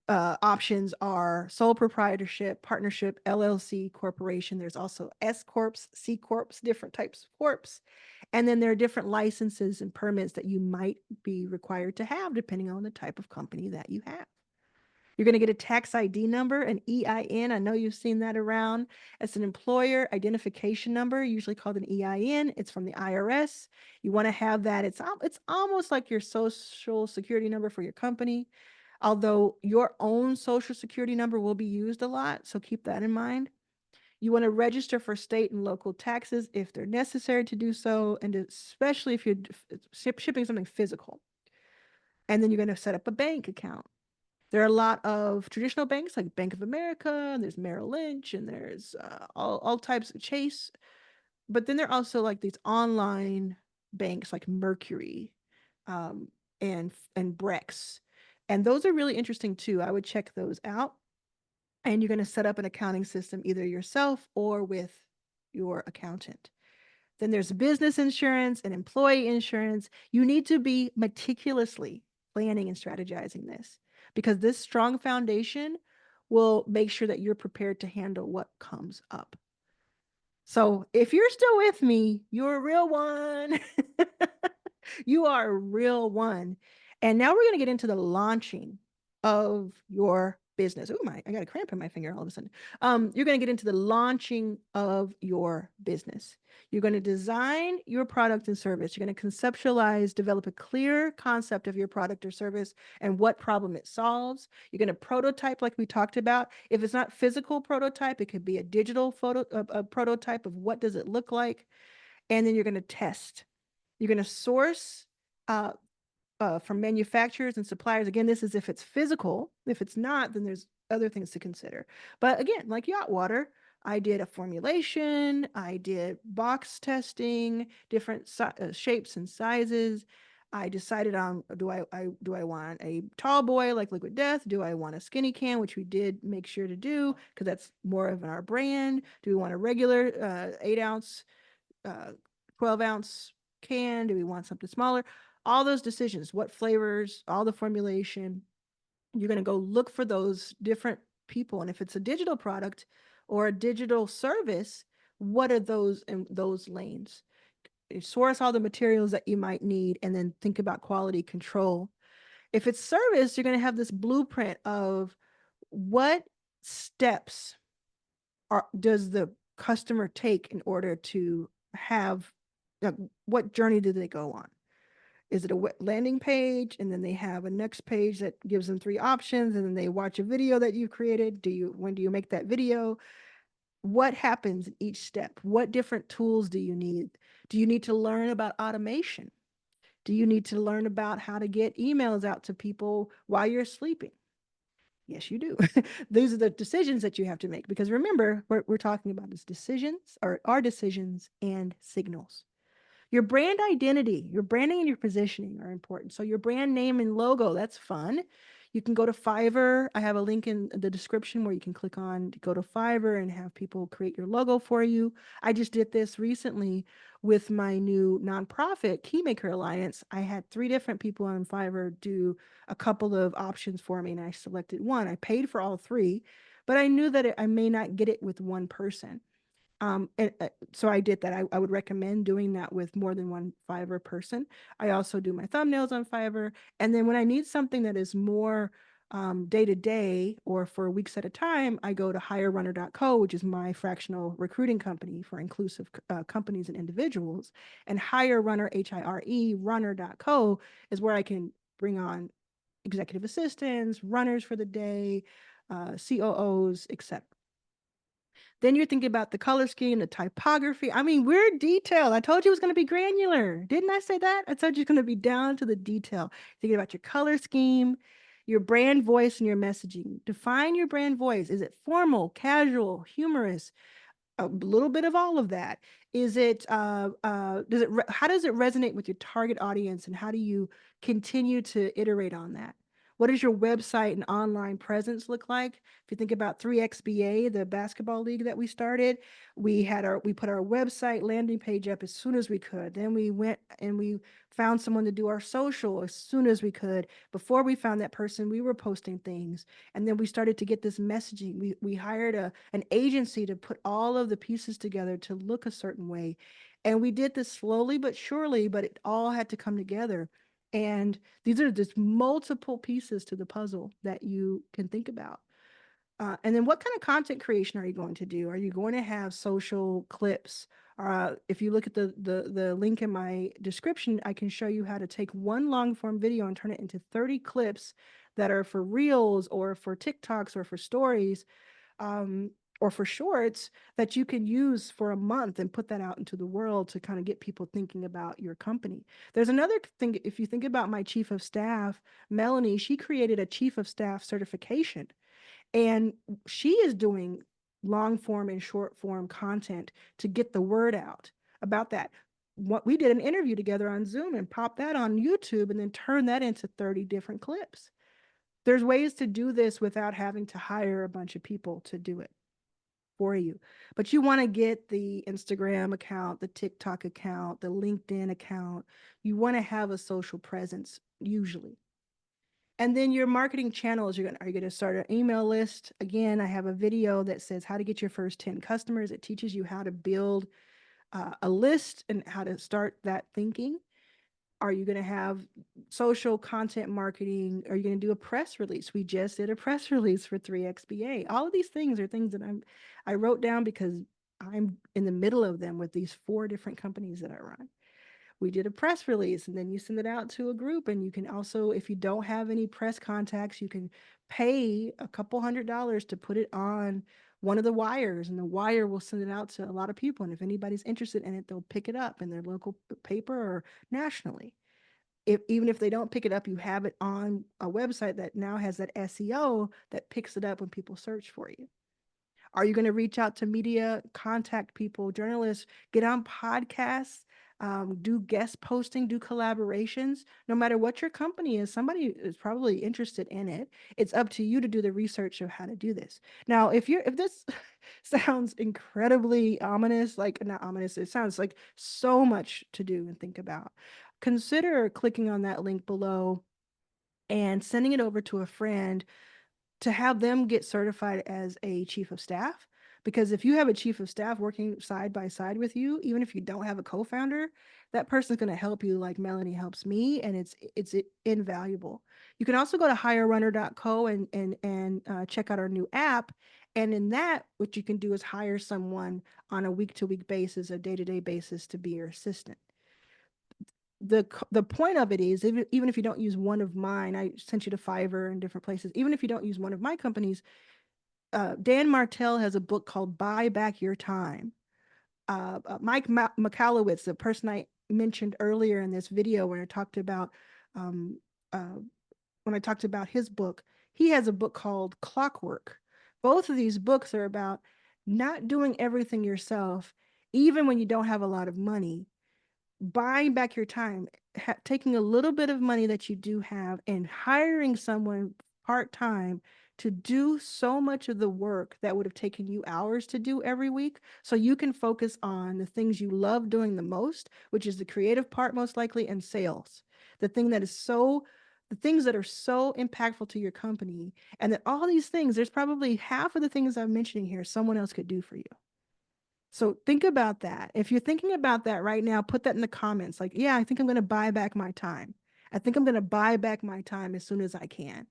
options are sole proprietorship, partnership, LLC, corporation. There's also S corps, C corps, different types of corps. And then there are different licenses and permits that you might be required to have depending on the type of company that you have. You're going to get a tax ID number, an EIN. I know you've seen that around. It's an employer identification number, usually called an EIN. It's from the IRS. You want to have that. It's almost like your social security number for your company, although your own social security number will be used a lot. So keep that in mind. You want to register for state and local taxes if they're necessary to do so, and especially if you're shipping something physical. And then you're going to set up a bank account. There are a lot of traditional banks like Bank of America, and there's Merrill Lynch, and there's all types of Chase. But then there are also like these online banks like Mercury um, and Brex. And those are really interesting too. I would check those out. And you're going to set up an accounting system either yourself or with your accountant. Then there's business insurance and employee insurance. You need to be meticulously planning and strategizing this because this strong foundation will make sure that you're prepared to handle what comes up. So if you're still with me, you're a real one. You are a real one. And now we're going to get into the launching of your business. Oh my, I got a cramp in my finger all of a sudden. You're going to get into the launching of your business. You're going to design your product and service. You're going to conceptualize, develop a clear concept of your product or service and what problem it solves. You're going to prototype like we talked about. If it's not physical prototype, it could be a digital a prototype of what does it look like. And then you're going to test. You're going to source from manufacturers and suppliers. Again, this is if it's physical. If it's not, then there's other things to consider. But again, like Yacht Water, I did a formulation, I did box testing, different shapes and sizes. I decided on do I want a tall boy like Liquid Death? Do I want a skinny can, which we did make sure to do because that's more of our brand? Do we want a regular 8-ounce, 12-ounce can? Do we want something smaller? All those decisions, what flavors, all the formulation, you're going to go look for those different people. And if it's a digital product or a digital service, what are those in those lanes? Source all the materials that you might need and then think about quality control. If it's service, you're going to have this blueprint of what steps does the customer take in order to have what journey do they go on? Is it a landing page? And then they have a next page that gives them 3 options. And then they watch a video that you created. When do you make that video? What happens in each step? What different tools do you need? Do you need to learn about automation? Do you need to learn about how to get emails out to people while you're sleeping? Yes, you do. These are the decisions that you have to make because remember, what we're talking about is decisions or our decisions and signals. Your brand identity, your branding and your positioning are important. So your brand name and logo, that's fun. You can go to Fiverr. I have a link in the description where you can click on to go to Fiverr and have people create your logo for you. I just did this recently with my new nonprofit, Keymaker Alliance. I had 3 different people on Fiverr do a couple of options for me, and I selected one. I paid for all 3, but I knew that I may not get it with one person. So I did that. I would recommend doing that with more than one Fiverr person. I also do my thumbnails on Fiverr. And then when I need something that is more day to day or for weeks at a time, I go to hirerunner.co, which is my fractional recruiting company for inclusive companies and individuals. And hirerunner, HIRE, runner.co is where I can bring on executive assistants, runners for the day, COOs, etc. Then you're thinking about the color scheme, the typography. I mean, we're detailed. I told you it was going to be granular. Didn't I say that? I told you it's going to be down to the detail. Thinking about your color scheme, your brand voice, and your messaging. Define your brand voice. Is it formal, casual, humorous? A little bit of all of that. Is it how does it resonate with your target audience, and how do you continue to iterate on that? What does your website and online presence look like? If you think about 3XBA, the basketball league that we started, we put our website landing page up as soon as we could. Then we went and we found someone to do our social as soon as we could. Before we found that person, we were posting things. And then we started to get this messaging. We hired an agency to put all of the pieces together to look a certain way. And we did this slowly but surely, but it all had to come together. And these are just multiple pieces to the puzzle that you can think about. And then what kind of content creation are you going to do? Are you going to have social clips? If you look at the link in my description, I can show you how to take one long form video and turn it into 30 clips that are for reels or for TikToks or for stories, or for shorts that you can use for a month and put that out into the world to kind of get people thinking about your company. There's another thing. If you think about my chief of staff, Melanie, she created a chief of staff certification, and she is doing long form and short form content to get the word out about that. What we did an interview together on Zoom and popped that on YouTube and then turned that into 30 different clips. There's ways to do this without having to hire a bunch of people to do it for you. But you want to get the Instagram account, the TikTok account, the LinkedIn account. You want to have a social presence usually. And then your marketing channels, are you going to start an email list? Again, I have a video that says how to get your first 10 customers. It teaches you how to build a list and how to start that thinking. Are you going to have social content marketing? Are you going to do a press release? We just did a press release for 3XBA. All of these things are things that I wrote down because I'm in the middle of them with these 4 different companies that I run. We did a press release, and then you send it out to a group. And you can also, if you don't have any press contacts, you can pay a couple $100 to put it on one of the wires, and the wire will send it out to a lot of people. And if anybody's interested in it, they'll pick it up in their local paper or nationally. Even if they don't pick it up, you have it on a website that now has that SEO that picks it up when people search for you. Are you going to reach out to media, contact people, journalists, get on podcasts, do guest posting, do collaborations? No matter what your company is, somebody is probably interested in it. It's up to you to do the research of how to do this. Now, if this sounds incredibly ominous, like not ominous, it sounds like so much to do and think about, consider clicking on that link below and sending it over to a friend to have them get certified as a chief of staff. Because if you have a chief of staff working side by side with you, even if you don't have a co-founder, that person's going to help you like Melanie helps me, and it's invaluable. You can also go to hirerunner.co and check out our new app. And in that, what you can do is hire someone on a week-to-week basis, a day-to-day basis to be your assistant. The point of it is, even if you don't use one of mine, I sent you to Fiverr and different places. Even if you don't use one of my companies, Dan Martell has a book called Buy Back Your Time. Mike Michalowicz, the person I mentioned earlier in this video when I talked about um, his book, he has a book called Clockwork. Both of these books are about not doing everything yourself, even when you don't have a lot of money, buying back your time, taking a little bit of money that you do have and hiring someone part-time to do so much of the work that would have taken you hours to do every week, so you can focus on the things you love doing the most, which is the creative part most likely, and sales. The thing that is so the things that are so impactful to your company, and that all these things, there's probably half of the things I'm mentioning here someone else could do for you. So think about that. If you're thinking about that right now, put that in the comments. Like, yeah, I think I'm going to buy back my time. I think I'm going to buy back my time as soon as I can.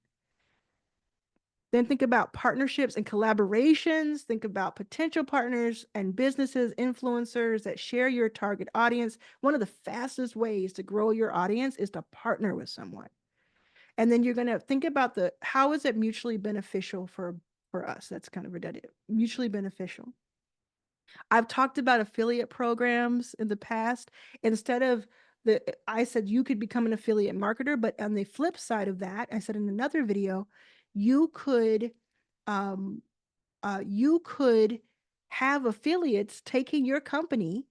Then think about partnerships and collaborations. Think about potential partners and businesses, influencers that share your target audience. One of the fastest ways to grow your audience is to partner with someone. And then you're going to think about how is it mutually beneficial for us? That's kind of redundant. Mutually beneficial. I've talked about affiliate programs in the past. Instead of I said you could become an affiliate marketer, but on the flip side of that, I said in another video, you could, um, you could have affiliates taking your company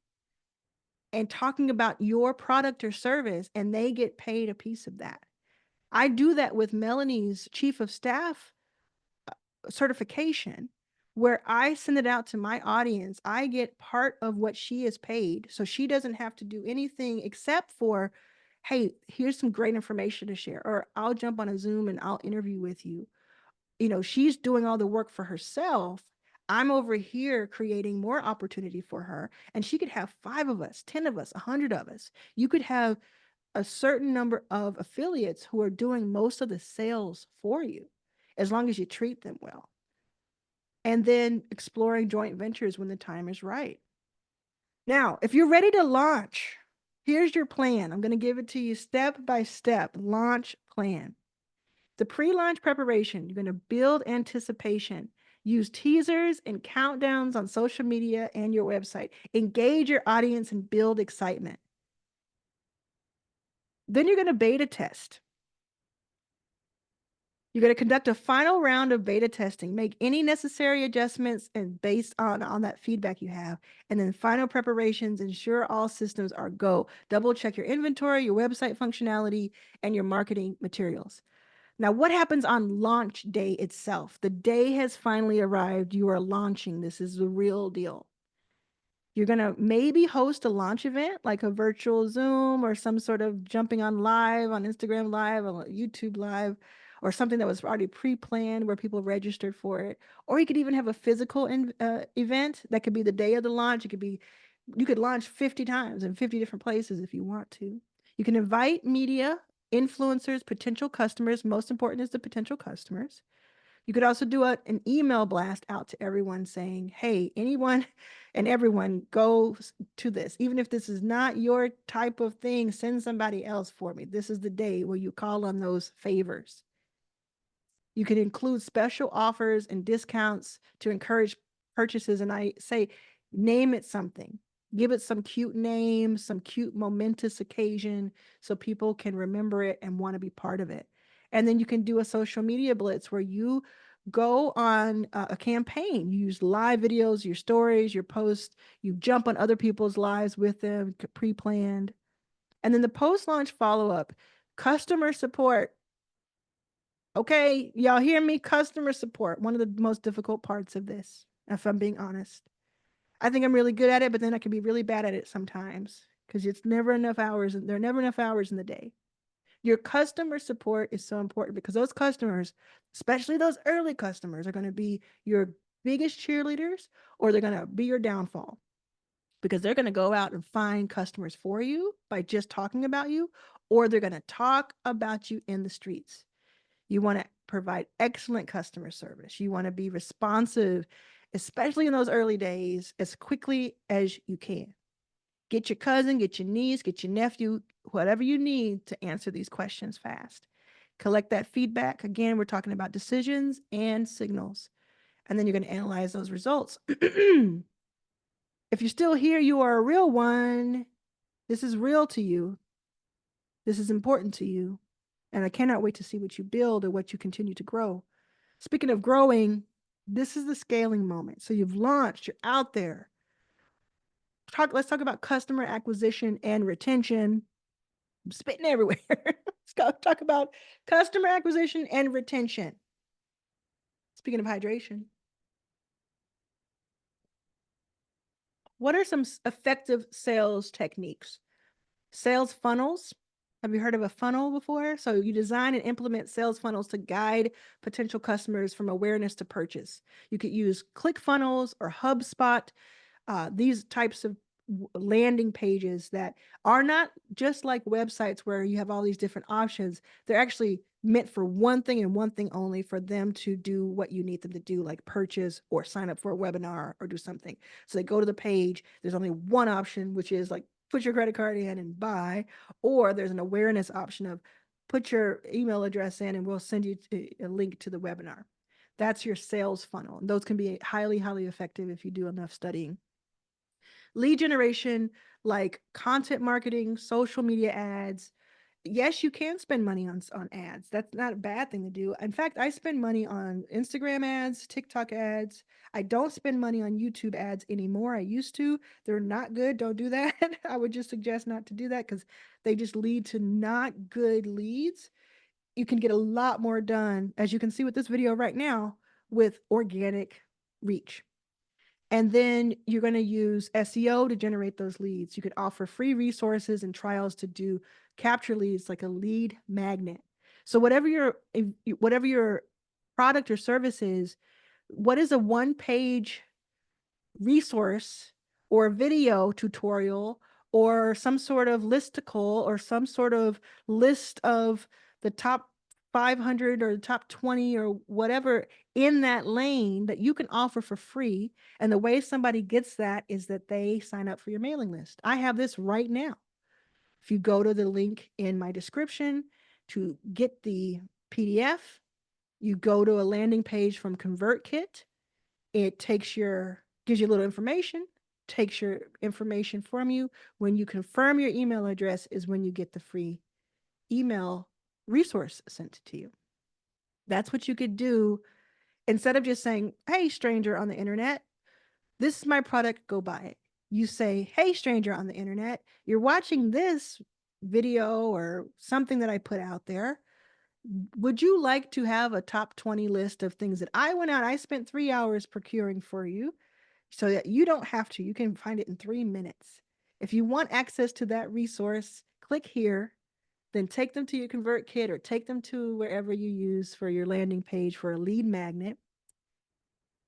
and talking about your product or service, and they get paid a piece of that. I do that with Melanie's chief of staff certification, where I send it out to my audience. I get part of what she is paid. So she doesn't have to do anything except for, hey, here's some great information to share, or I'll jump on a Zoom and I'll interview with you. She's doing all the work for herself. I'm over here creating more opportunity for her. And she could have 5 of us, 10 of us, 100 of us. You could have a certain number of affiliates who are doing most of the sales for you, as long as you treat them well. And then exploring joint ventures when the time is right. Now, if you're ready to launch, here's your plan. I'm going to give it to you step by step. Launch plan. The pre-launch preparation, you're going to build anticipation. Use teasers and countdowns on social media and your website. Engage your audience and build excitement. Then you're going to beta test. You're going to conduct a final round of beta testing, make any necessary adjustments and based on that feedback you have. And then final preparations, ensure all systems are go. Double check your inventory, your website functionality, and your marketing materials. Now, what happens on launch day itself? The day has finally arrived. You are launching. This is the real deal. You're going to maybe host a launch event, like a virtual Zoom or some sort of jumping on live on Instagram Live or YouTube Live, or something that was already pre-planned where people registered for it. Or you could even have a physical event that could be the day of the launch. You could launch 50 times in 50 different places if you want to. You can invite media, influencers, potential customers. Most important is the potential customers. You could also do an email blast out to everyone saying, hey, anyone and everyone go to this. Even if this is not your type of thing, send somebody else for me. This is the day where you call on those favors. You can include special offers and discounts to encourage purchases. And I say, name it something. Give it some cute name, some cute momentous occasion so people can remember it and want to be part of it. And then you can do a social media blitz where you go on a campaign. You use live videos, your stories, your posts. You jump on other people's lives with them, pre-planned. And then the post-launch follow-up, customer support. Okay, y'all hear me? Customer support, one of the most difficult parts of this, if I'm being honest. I think I'm really good at it, but then I can be really bad at it sometimes because it's never enough hours. There are never enough hours in the day. Your customer support is so important because those customers, especially those early customers, are going to be your biggest cheerleaders, or they're going to be your downfall, because they're going to go out and find customers for you by just talking about you, or they're going to talk about you in the streets. You want to provide excellent customer service. You want to be responsive, especially in those early days, as quickly as you can. Get your cousin, get your niece, get your nephew, whatever you need to answer these questions fast. Collect that feedback. Again, we're talking about decisions and signals. And then you're going to analyze those results. If you're still here, you are a real one. This is real to you. This is important to you. And I cannot wait to see what you build or what you continue to grow. Speaking of growing, this is the scaling moment. So you've launched, you're out there. Let's talk about customer acquisition and retention. I'm spitting everywhere. Let's go talk about customer acquisition and retention. Speaking of hydration, what are some effective sales techniques? Sales funnels. Have you heard of a funnel before? So you design and implement sales funnels to guide potential customers from awareness to purchase. You could use ClickFunnels or HubSpot, these types of landing pages that are not just like websites where you have all these different options. They're actually meant for one thing and one thing only, for them to do what you need them to do, like purchase or sign up for a webinar or do something. So they go to the page, there's only one option, which is like put your credit card in and buy, or there's an awareness option of put your email address in and we'll send you a link to the webinar. That's your sales funnel. And those can be highly, highly effective if you do enough studying. Lead generation, like content marketing, social media ads. Yes, you can spend money on ads. That's not a bad thing to do. In fact, I spend money on Instagram ads, TikTok ads. I don't spend money on YouTube ads anymore. I used to. They're not good. Don't do that. I would just suggest not to do that because they just lead to not good leads. You can get a lot more done, as you can see with this video right now, with organic reach. And then you're going to use SEO to generate those leads. You could offer free resources and trials to do capture leads, like a lead magnet. So whatever your product or service is, what is a one-page resource or video tutorial or some sort of listicle or some sort of list of the top 500 or the top 20 or whatever in that lane that you can offer for free. And the way somebody gets that is that they sign up for your mailing list. I have this right now. If you go to the link in my description to get the PDF, you go to a landing page from ConvertKit. It gives you a little information, takes your information from you. When you confirm your email address is when you get the free email resource sent to you. That's what you could do instead of just saying, hey, stranger on the internet, this is my product, go buy it. You say, hey, stranger on the internet, you're watching this video or something that I put out there. Would you like to have a top 20 list of things that I spent 3 hours procuring for you so that you don't have to? You can find it in 3 minutes. If you want access to that resource, click here, then take them to your ConvertKit or take them to wherever you use for your landing page for a lead magnet.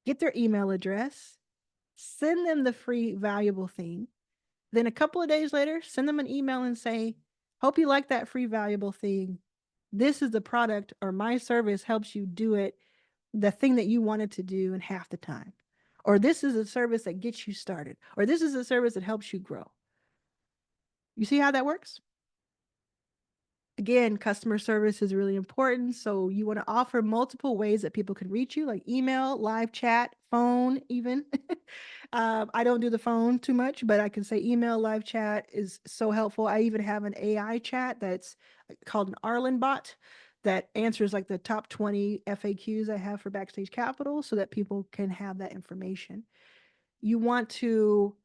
Get their email address, send them the free valuable thing. Then a couple of days later, send them an email and say, hope you like that free valuable thing. This is the product, or my service helps you do it, the thing that you wanted to do in half the time. Or this is a service that gets you started. Or this is a service that helps you grow. You see how that works? Again, customer service is really important. So you want to offer multiple ways that people can reach you, like email, live chat, phone, even. I don't do the phone too much, but I can say email, live chat is so helpful. I even have an AI chat that's called an Arlan bot that answers like the top 20 FAQs I have for Backstage Capital so that people can have that information. You want to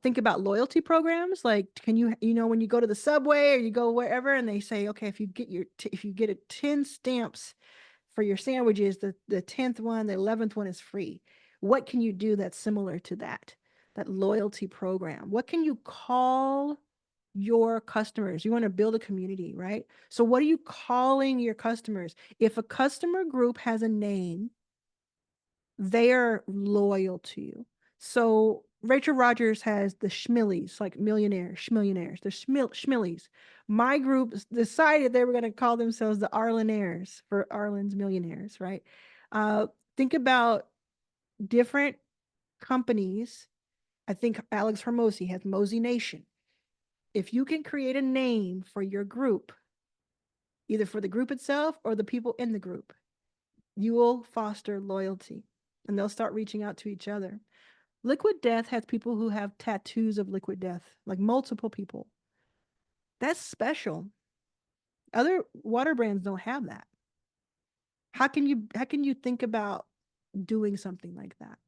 think about loyalty programs. Like, can when you go to the subway or you go wherever and they say, okay, if you get a 10 stamps for your sandwiches, the 10th one, the 11th one is free. What can you do that's similar to that loyalty program? What can you call your customers? You want to build a community, right? So what are you calling your customers? If a customer group has a name, they're loyal to you. So Rachel Rogers has the Schmillies, like millionaires, the Schmillies. My group decided they were going to call themselves the Arlanaires for Arlan's Millionaires, right? Think about different companies. I think Alex Hormozi has Mosey Nation. If you can create a name for your group, either for the group itself or the people in the group, you will foster loyalty and they'll start reaching out to each other. Liquid Death has people who have tattoos of Liquid Death, like multiple people. That's special. Other water brands don't have that. How can you think about doing something like that?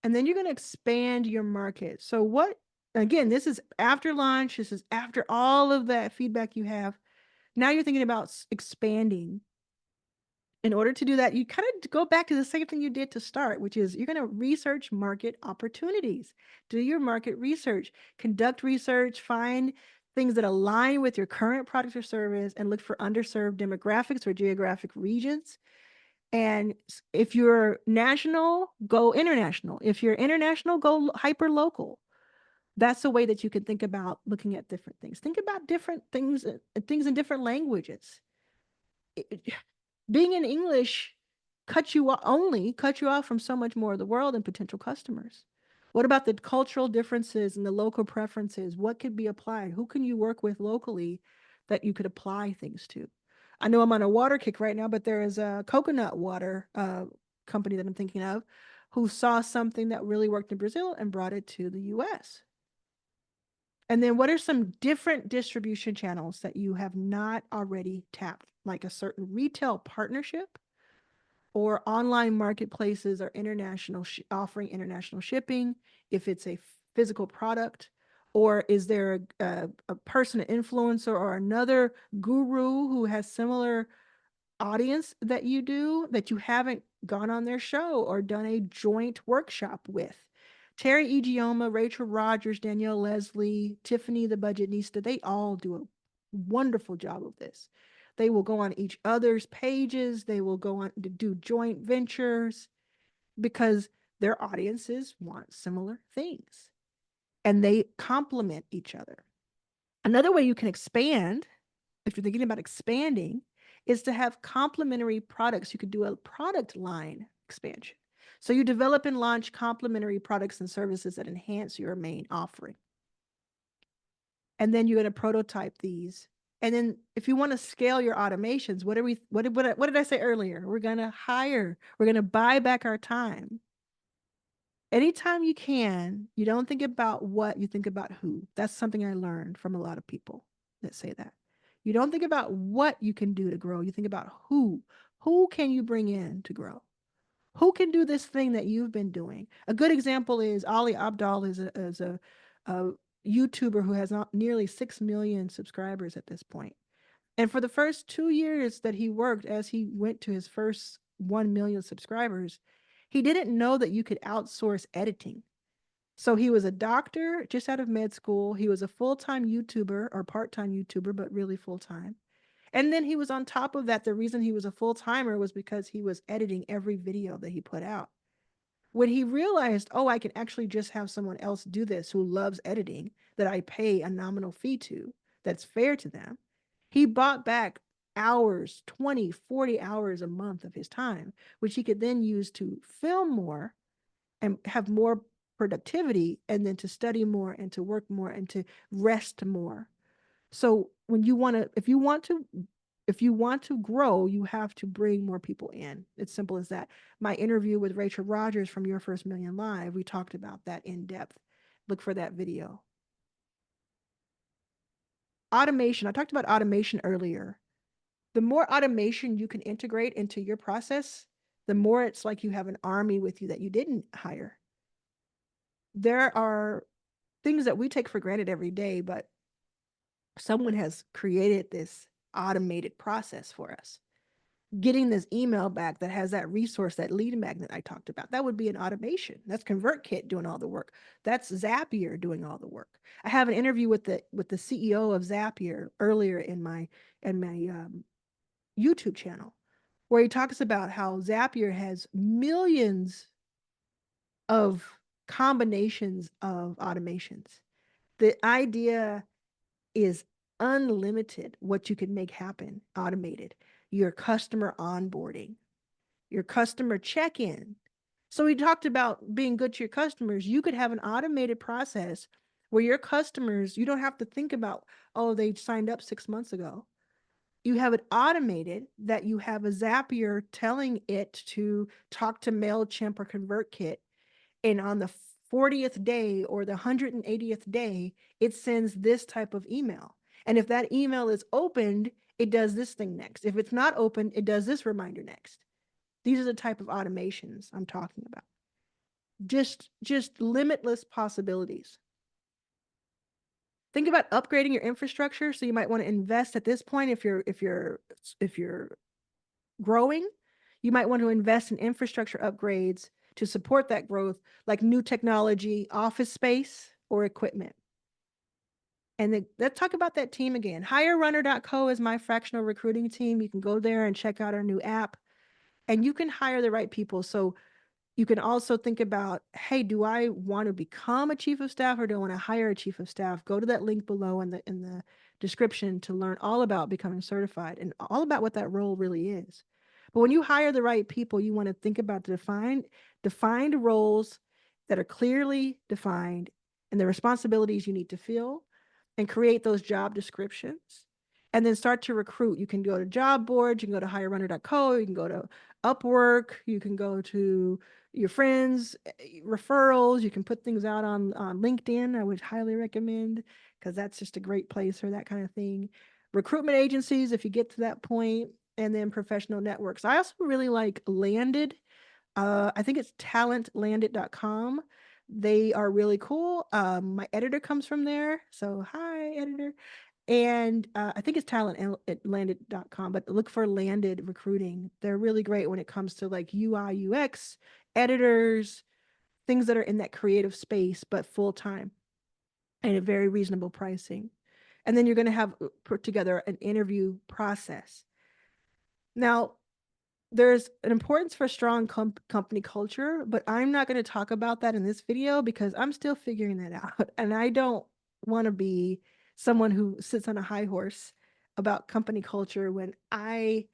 And then you're going to expand your market. So what Again, this is after launch. This is after all of that feedback you have. Now you're thinking about expanding. In order to do that, you kind of go back to the same thing you did to start, which is you're going to research market opportunities. Do your market research, conduct research, find things that align with your current product or service, and look for underserved demographics or geographic regions. And if you're national, go international. If you're international, go hyper local. That's the way that you can think about looking at different things. Think about different things in different languages. Being in English cuts you off from so much more of the world and potential customers. What about the cultural differences and the local preferences? What could be applied? Who can you work with locally that you could apply things to? I know I'm on a water kick right now, but there is a coconut water company that I'm thinking of who saw something that really worked in Brazil and brought it to the US. And then what are some different distribution channels that you have not already tapped, like a certain retail partnership or online marketplaces or international offering international shipping if it's a physical product? Or is there a person, an influencer, or another guru who has similar audience that you do that you haven't gone on their show or done a joint workshop with? Terry Igioma, Rachel Rogers, Danielle Leslie, Tiffany the Budgetnista, they all do a wonderful job of this. They will go on each other's pages. They will go on to do joint ventures because their audiences want similar things and they complement each other. Another way you can expand, if you're thinking about expanding, is to have complementary products. You could do a product line expansion. So you develop and launch complementary products and services that enhance your main offering. And then you're going to prototype these. And then if you want to scale your automations, what did I say earlier? We're going to hire, we're going to buy back our time. Anytime you can, you don't think about what, you think about who. That's something I learned from a lot of people that say that. You don't think about what you can do to grow. You think about who. Who can you bring in to grow? Who can do this thing that you've been doing? A good example is Ali Abdal is a YouTuber who has nearly 6 million subscribers at this point. And for the first 2 years that he worked, as he went to his first 1 million subscribers, he didn't know that you could outsource editing. So he was a doctor just out of med school. He was a full-time YouTuber or part-time YouTuber, but really full-time. And then he was on top of that. The reason he was a full-timer was because he was editing every video that he put out. When he realized, oh, I can actually just have someone else do this who loves editing that I pay a nominal fee to, that's fair to them, he bought back hours, 20, 40 hours a month of his time, which he could then use to film more and have more productivity, and then to study more and to work more and to rest more. So when you want to, if you want to grow, you have to bring more people in. It's simple as that. My interview with Rachel Rogers from Your First Million Live, we talked about that in depth. Look for that video. Automation. I talked about automation earlier. The more automation you can integrate into your process, the more it's like you have an army with you that you didn't hire. There are things that we take for granted every day, but someone has created this automated process for us. Getting this email back that has that resource, that lead magnet I talked about, that would be an automation. That's ConvertKit doing all the work. That's Zapier doing all the work. I have an interview with the CEO of Zapier earlier in my YouTube channel, where he talks about how Zapier has millions of combinations of automations. The idea is unlimited what you can make happen automated. Your customer onboarding, your customer check-in. So we talked about being good to your customers. You could have an automated process where your customers, you don't have to think about, oh, they signed up 6 months ago. You have it automated that you have a Zapier telling it to talk to MailChimp or ConvertKit, and on the 40th day or the 180th day, it sends this type of email. And if that email is opened, it does this thing next. If it's not open, it does this reminder next. These are the type of automations I'm talking about. Just limitless possibilities. Think about upgrading your infrastructure. So you might want to invest at this point if you're growing, you might want to invest in infrastructure upgrades to support that growth, like new technology, office space, or equipment. And then let's talk about that team again. HireRunner.co is my fractional recruiting team. You can go there and check out our new app, and you can hire the right people. So you can also think about, hey, do I want to become a chief of staff or do I want to hire a chief of staff? Go to that link below in the description to learn all about becoming certified and all about what that role really is. But when you hire the right people, you want to think about the defined roles that are clearly defined and the responsibilities you need to fill and create those job descriptions and then start to recruit. You can go to job boards, you can go to hirerunner.co, you can go to Upwork, you can go to your friends, referrals. You can put things out on LinkedIn. I would highly recommend because that's just a great place for that kind of thing. Recruitment agencies, if you get to that point, and then professional networks. I also really like Landed. I think it's talentlanded.com. They are really cool. My editor comes from there. So, hi, editor. And I think it's talentlanded.com, but look for Landed Recruiting. They're really great when it comes to like UI, UX, editors, things that are in that creative space, but full time and at very reasonable pricing. And then you're going to have put together an interview process. Now, there's an importance for strong company culture, but I'm not going to talk about that in this video because I'm still figuring that out. And I don't want to be someone who sits on a high horse about company culture when I've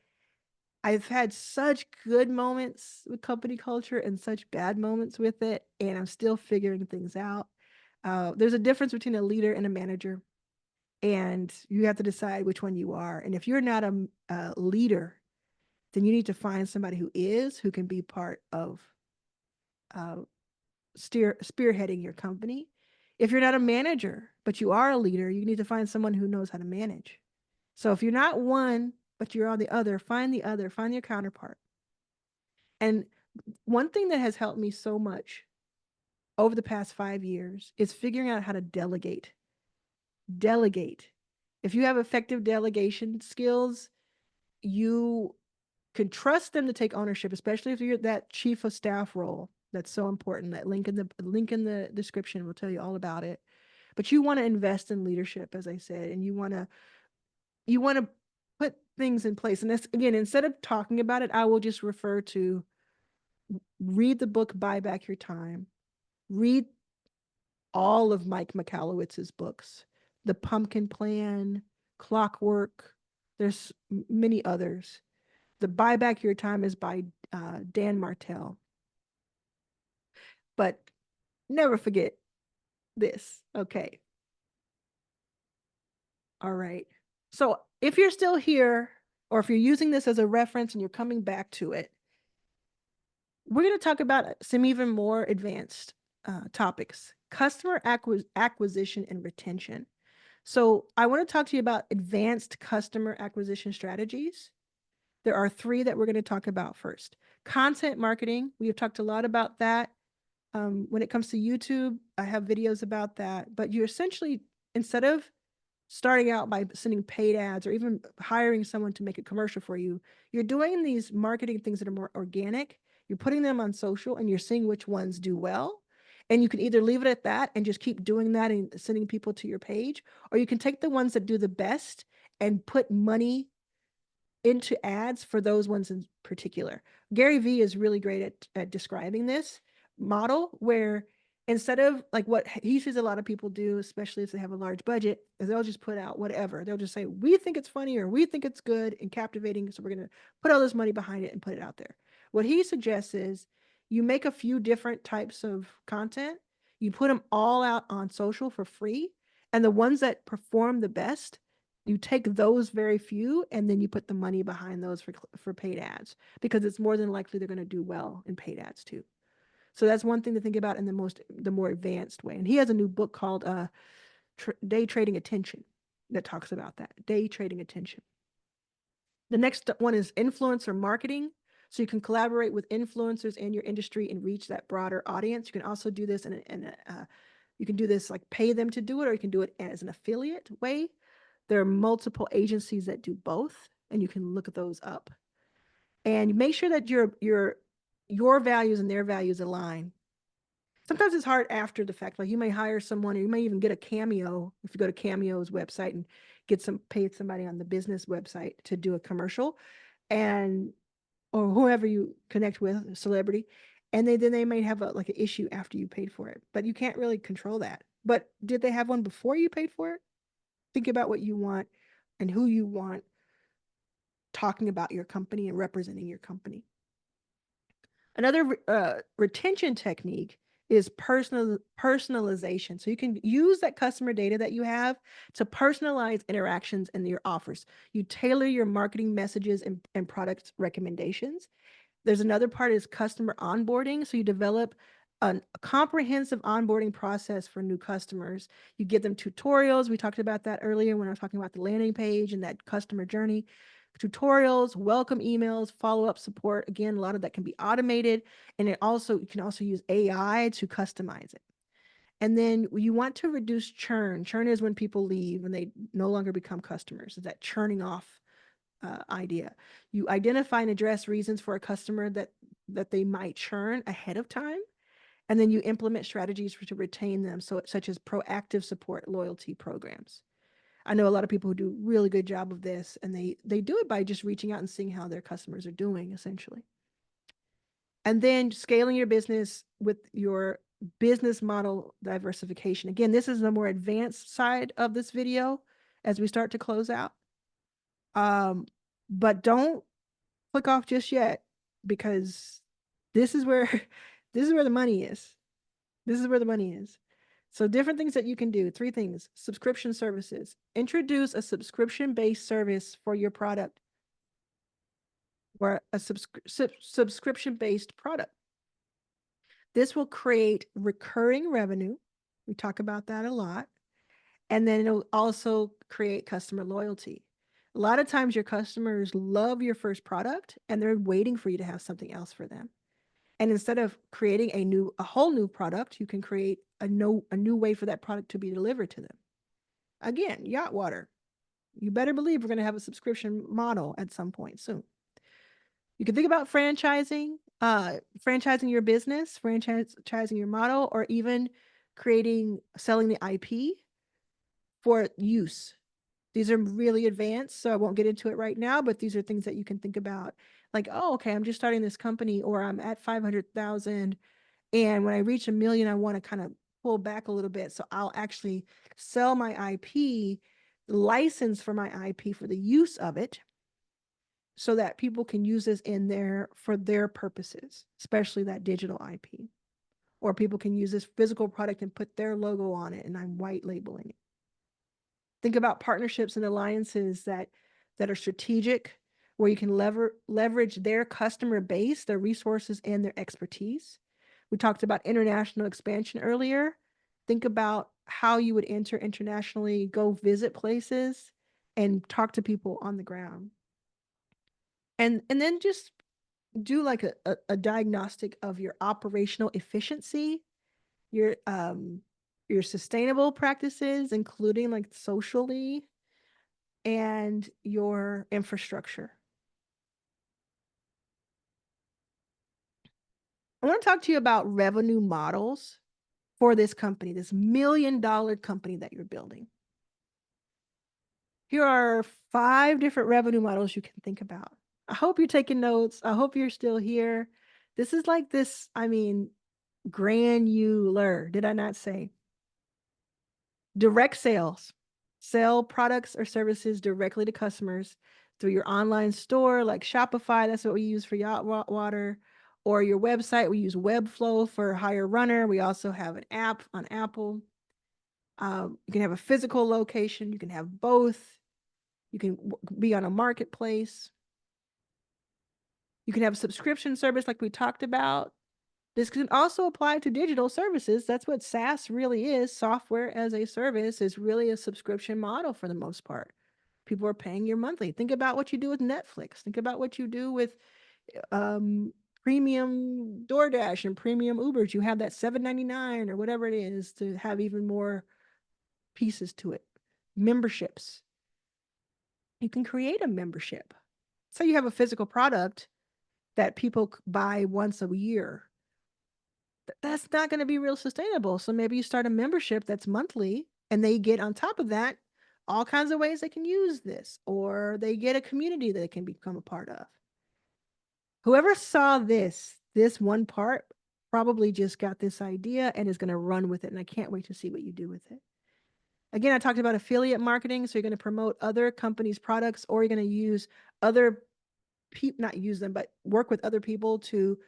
had such good moments with company culture and such bad moments with it, and I'm still figuring things out. There's a difference between a leader and a manager, and you have to decide which one you are. And if you're not a leader, then you need to find somebody who is, who can be part of uh, spearheading your company. If you're not a manager, but you are a leader, you need to find someone who knows how to manage. So if you're not one, but you're on the other, find your counterpart. And one thing that has helped me so much over the past 5 years is figuring out how to delegate. Delegate. If you have effective delegation skills, you can trust them to take ownership, especially if you're that chief of staff role. That's so important. That link in the description will tell you all about it. But you want to invest in leadership, as I said, and you want to put things in place. And that's again, instead of talking about it, I will just refer to read the book Buy Back Your Time. Read all of Mike Michalowicz's books, The Pumpkin Plan, Clockwork. There's many others. The Buy Back Your Time is by Dan Martell. But never forget this. Okay. All right. So if you're still here, or if you're using this as a reference and you're coming back to it, we're going to talk about some even more advanced topics: customer acquisition and retention. So I want to talk to you about advanced customer acquisition strategies. There are three that we're going to talk about first. Content marketing. We have talked a lot about that. When it comes to YouTube, I have videos about that. But you essentially, instead of starting out by sending paid ads or even hiring someone to make a commercial for you, you're doing these marketing things that are more organic. You're putting them on social and you're seeing which ones do well. And you can either leave it at that and just keep doing that and sending people to your page, or you can take the ones that do the best and put money into ads for those ones in particular. Gary Vee is really great at describing this model where instead of like what he sees a lot of people do, especially if they have a large budget, is they'll just put out whatever. They'll just say, we think it's funny or we think it's good and captivating. So we're going to put all this money behind it and put it out there. What he suggests is you make a few different types of content, you put them all out on social for free. And the ones that perform the best, you take those very few and then you put the money behind those for paid ads because it's more than likely they're going to do well in paid ads too. So that's one thing to think about in the more advanced way. And he has a new book called Day Trading Attention that talks about that. Day trading attention. The next one is influencer marketing. So you can collaborate with influencers in your industry and reach that broader audience. You can also do this in You can do this like pay them to do it, or you can do it as an affiliate way. There are multiple agencies that do both, and you can look at those up. And make sure that your values and their values align. Sometimes it's hard after the fact. Like you may hire someone, or you may even get a Cameo if you go to Cameo's website and pay somebody on the business website to do a commercial, and or whoever you connect with, a celebrity, and then they may have like an issue after you paid for it. But you can't really control that. But did they have one before you paid for it? Think about what you want and who you want talking about your company and representing your company. Another retention technique is personalization. So you can use that customer data that you have to personalize interactions in your offers. You tailor your marketing messages and product recommendations. There's another part is customer onboarding. So you develop a comprehensive onboarding process for new customers. You give them tutorials. We talked about that earlier when I was talking about the landing page and that customer journey. Tutorials, welcome emails, follow-up support. Again, a lot of that can be automated, and you can also use AI to customize it. And then you want to reduce churn. Churn is when people leave and they no longer become customers. It's that churning off idea. You identify and address reasons for a customer that they might churn ahead of time, and then you implement strategies to retain them, such as proactive support loyalty programs. I know a lot of people who do really good job of this, and they do it by just reaching out and seeing how their customers are doing, essentially. And then scaling your business with your business model diversification. Again, this is the more advanced side of this video as we start to close out. But don't click off just yet, because this is where this is where the money is. This is where the money is. So different things that you can do. 3 things. Subscription services. Introduce a subscription-based service for your product, or a subscription-based product. This will create recurring revenue. We talk about that a lot. And then it'll also create customer loyalty. A lot of times your customers love your first product and they're waiting for you to have something else for them. And instead of creating a whole new product, you can create a new way for that product to be delivered to them. Again, yacht water. You better believe we're going to have a subscription model at some point soon. You can think about franchising your business, franchising your model, or even selling the IP for use. These are really advanced, so I won't get into it right now, but these are things that you can think about. Like, oh, okay, I'm just starting this company, or I'm at 500,000, and when I reach 1 million, I want to kind of pull back a little bit. So I'll actually sell my IP, license for my IP for the use of it, so that people can use this for their purposes, especially that digital IP. Or people can use this physical product and put their logo on it, and I'm white labeling it. Think about partnerships and alliances that are strategic, where you can leverage their customer base, their resources, and their expertise. We talked about international expansion earlier. Think about how you would enter internationally, go visit places, and talk to people on the ground. And then just do like a diagnostic of your operational efficiency, your sustainable practices, including like socially, and your infrastructure. I want to talk to you about revenue models for this company, this $1 million company that you're building. Here are 5 different revenue models you can think about. I hope you're taking notes. I hope you're still here. This is like this, granular. Did I not say? Direct sales. Sell products or services directly to customers through your online store, like Shopify. That's what we use for Yacht Water. Or your website. We use Webflow for Hire Runner. We also have an app on Apple. You can have a physical location. You can have both. You can be on a marketplace. You can have a subscription service like we talked about. This can also apply to digital services. That's what SaaS really is. Software as a service is really a subscription model for the most part. People are paying you monthly. Think about what you do with Netflix. Think about what you do with premium DoorDash and premium Ubers. You have that $7.99 or whatever it is to have even more pieces to it. Memberships. You can create a membership. So you have a physical product that people buy once a year. That's not going to be real sustainable. So maybe you start a membership that's monthly and they get on top of that all kinds of ways they can use this, or they get a community that they can become a part of. Whoever saw this one part probably just got this idea and is going to run with it. And I can't wait to see what you do with it. Again, I talked about affiliate marketing. So you're going to promote other companies' products, or you're going to use other people, not use them, but work with other people to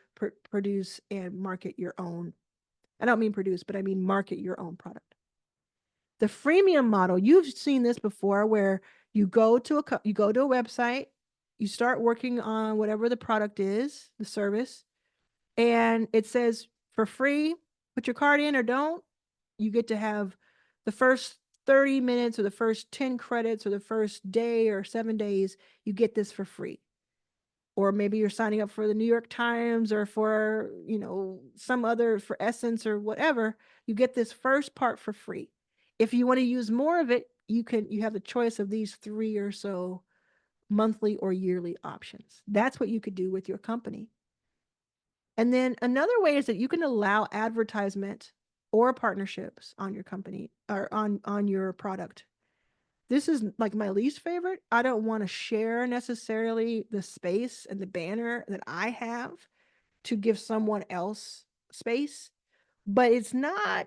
produce and market your own. I don't mean produce, but I mean market your own product. The freemium model, you've seen this before, where you go to a website, you start working on whatever the product is, the service, and it says for free, put your card in or don't. You get to have the first 30 minutes or the first 10 credits or the first day or 7 days, you get this for free. Or maybe you're signing up for the New York Times or for, some other, for Essence or whatever, you get this first part for free. If you want to use more of it, you have the choice of these 3 or so monthly or yearly options. That's what you could do with your company. And then another way is that you can allow advertisement or partnerships on your company or on your product. This is like my least favorite. I don't want to share necessarily the space and the banner that I have to give someone else space, but it's not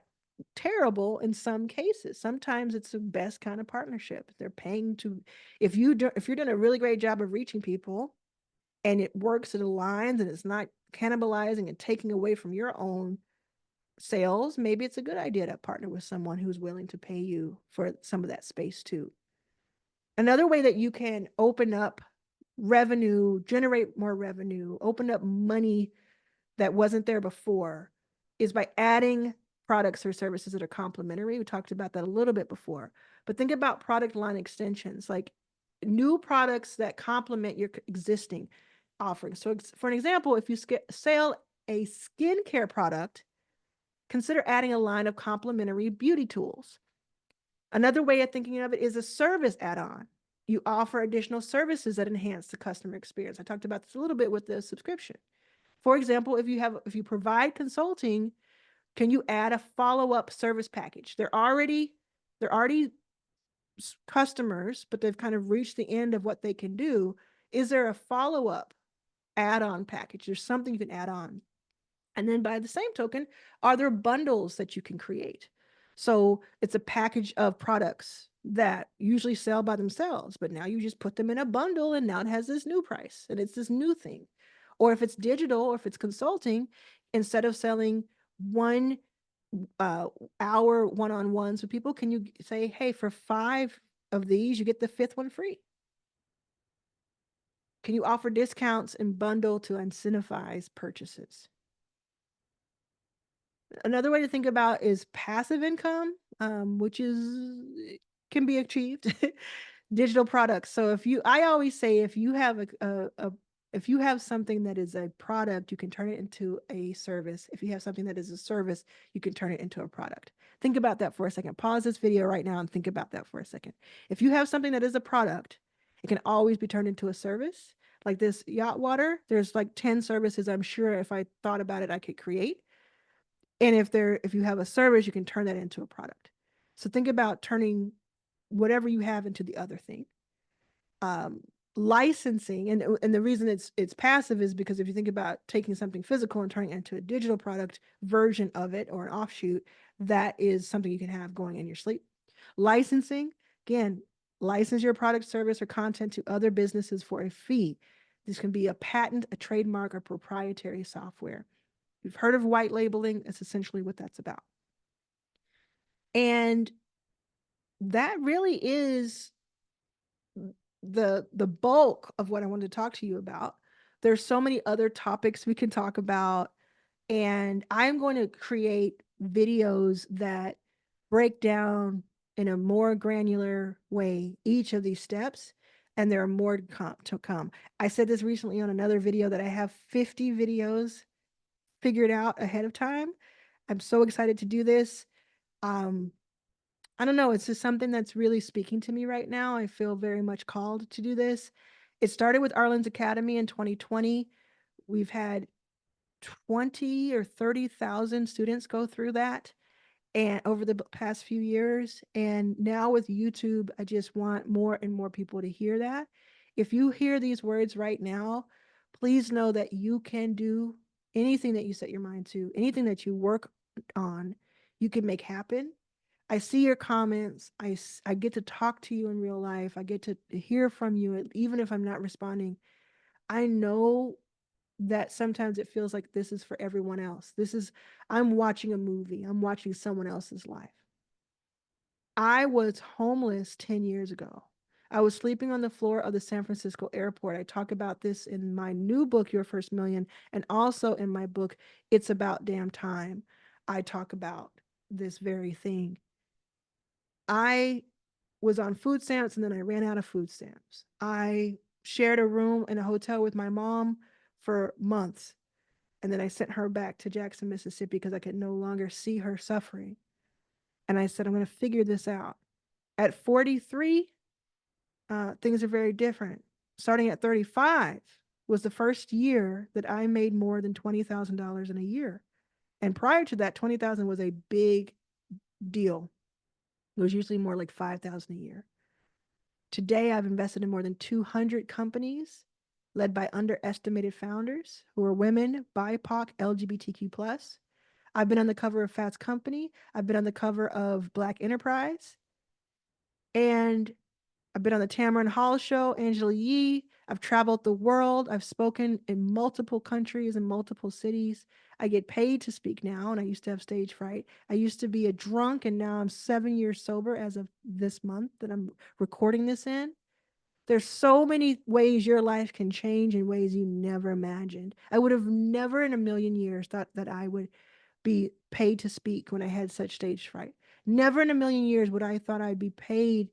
terrible in some cases. Sometimes it's the best kind of partnership. They're paying to, if you're doing a really great job of reaching people and it works, it aligns, and it's not cannibalizing and taking away from your own sales, maybe it's a good idea to partner with someone who's willing to pay you for some of that space too. Another way that you can open up revenue, generate more revenue, open up money that wasn't there before is by adding products or services that are complementary. We talked about that a little bit before, but think about product line extensions, like new products that complement your existing offerings. So for an example, if you sell a skincare product, consider adding a line of complementary beauty tools. Another way of thinking of it is a service add-on. You offer additional services that enhance the customer experience. I talked about this a little bit with the subscription. For example, if you provide consulting, can you add a follow-up service package? They're already customers, but they've kind of reached the end of what they can do. Is there a follow-up add-on package? There's something you can add on. And then by the same token, are there bundles that you can create? So it's a package of products that usually sell by themselves, but now you just put them in a bundle and now it has this new price and it's this new thing. Or if it's digital or if it's consulting, instead of selling 1 hour one-on-ones with people, can you say, hey, for 5 of these, you get the 5th one free? Can you offer discounts and bundle to incentivize purchases? Another way to think about is passive income, which can be achieved. Digital products. So I always say, if you have if you have something that is a product, you can turn it into a service. If you have something that is a service, you can turn it into a product. Think about that for a second. Pause this video right now and think about that for a second. If you have something that is a product, it can always be turned into a service. Like this yacht water, there's like 10 services I'm sure if I thought about it, I could create. And if you have a service, you can turn that into a product. So think about turning whatever you have into the other thing. Licensing, and the reason it's passive is because if you think about taking something physical and turning it into a digital product version of it or an offshoot, that is something you can have going in your sleep. Licensing, again, license your product, service, or content to other businesses for a fee. This can be a patent, a trademark, or proprietary software. You've heard of white labeling. It's essentially what that's about. And that really is the bulk of what I wanted to talk to you about. There's so many other topics we can talk about, and I'm going to create videos that break down in a more granular way each of these steps. and there are more to come. I said this recently on another video that I have 50 videos figured out ahead of time. I'm so excited to do this. Um, I don't know, it's just something that's really speaking to me right now. I feel very much called to do this. It started with Arlan's Academy in 2020. We've had 20 or 30,000 students go through that and over the past few years. And now with YouTube, I just want more and more people to hear that. If you hear these words right now, please know that you can do anything that you set your mind to, anything that you work on, you can make happen. I see your comments. I get to talk to you in real life. I get to hear from you, even if I'm not responding. I know that sometimes it feels like this is for everyone else. I'm watching a movie, I'm watching someone else's life. I was homeless 10 years ago. I was sleeping on the floor of the San Francisco airport. I talk about this in my new book, Your First Million, and also in my book, It's About Damn Time. I talk about this very thing. I was on food stamps and then I ran out of food stamps. I shared a room in a hotel with my mom for months. And then I sent her back to Jackson, Mississippi because I could no longer see her suffering. And I said, I'm going to figure this out. At 43, things are very different. Starting at 35 was the first year that I made more than $20,000 in a year. And prior to that, 20,000 was a big deal. It was usually more like 5,000 a year. Today, I've invested in more than 200 companies led by underestimated founders who are women, BIPOC, LGBTQ+. I've been on the cover of Fast Company. I've been on the cover of Black Enterprise. And I've been on the Tamron Hall Show, Angela Yee. I've traveled the world. I've spoken in multiple countries and multiple cities. I get paid to speak now, and I used to have stage fright. I used to be a drunk, and now I'm 7 years sober as of this month that I'm recording this in. There's so many ways your life can change in ways you never imagined. I would have never in a million years thought that I would be paid to speak when I had such stage fright. Never in a million years would I thought I'd be paid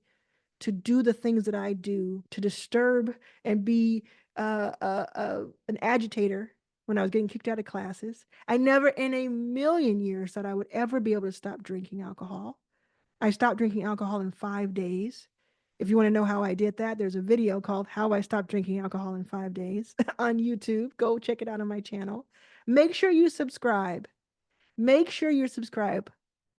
to do the things that I do, to disturb and be an agitator when I was getting kicked out of classes. I never in a million years thought I would ever be able to stop drinking alcohol. I stopped drinking alcohol in 5 days. If you want to know how I did that, there's a video called How I Stopped Drinking Alcohol in 5 Days on YouTube. Go check it out on my channel. Make sure you subscribe. Make sure you subscribe.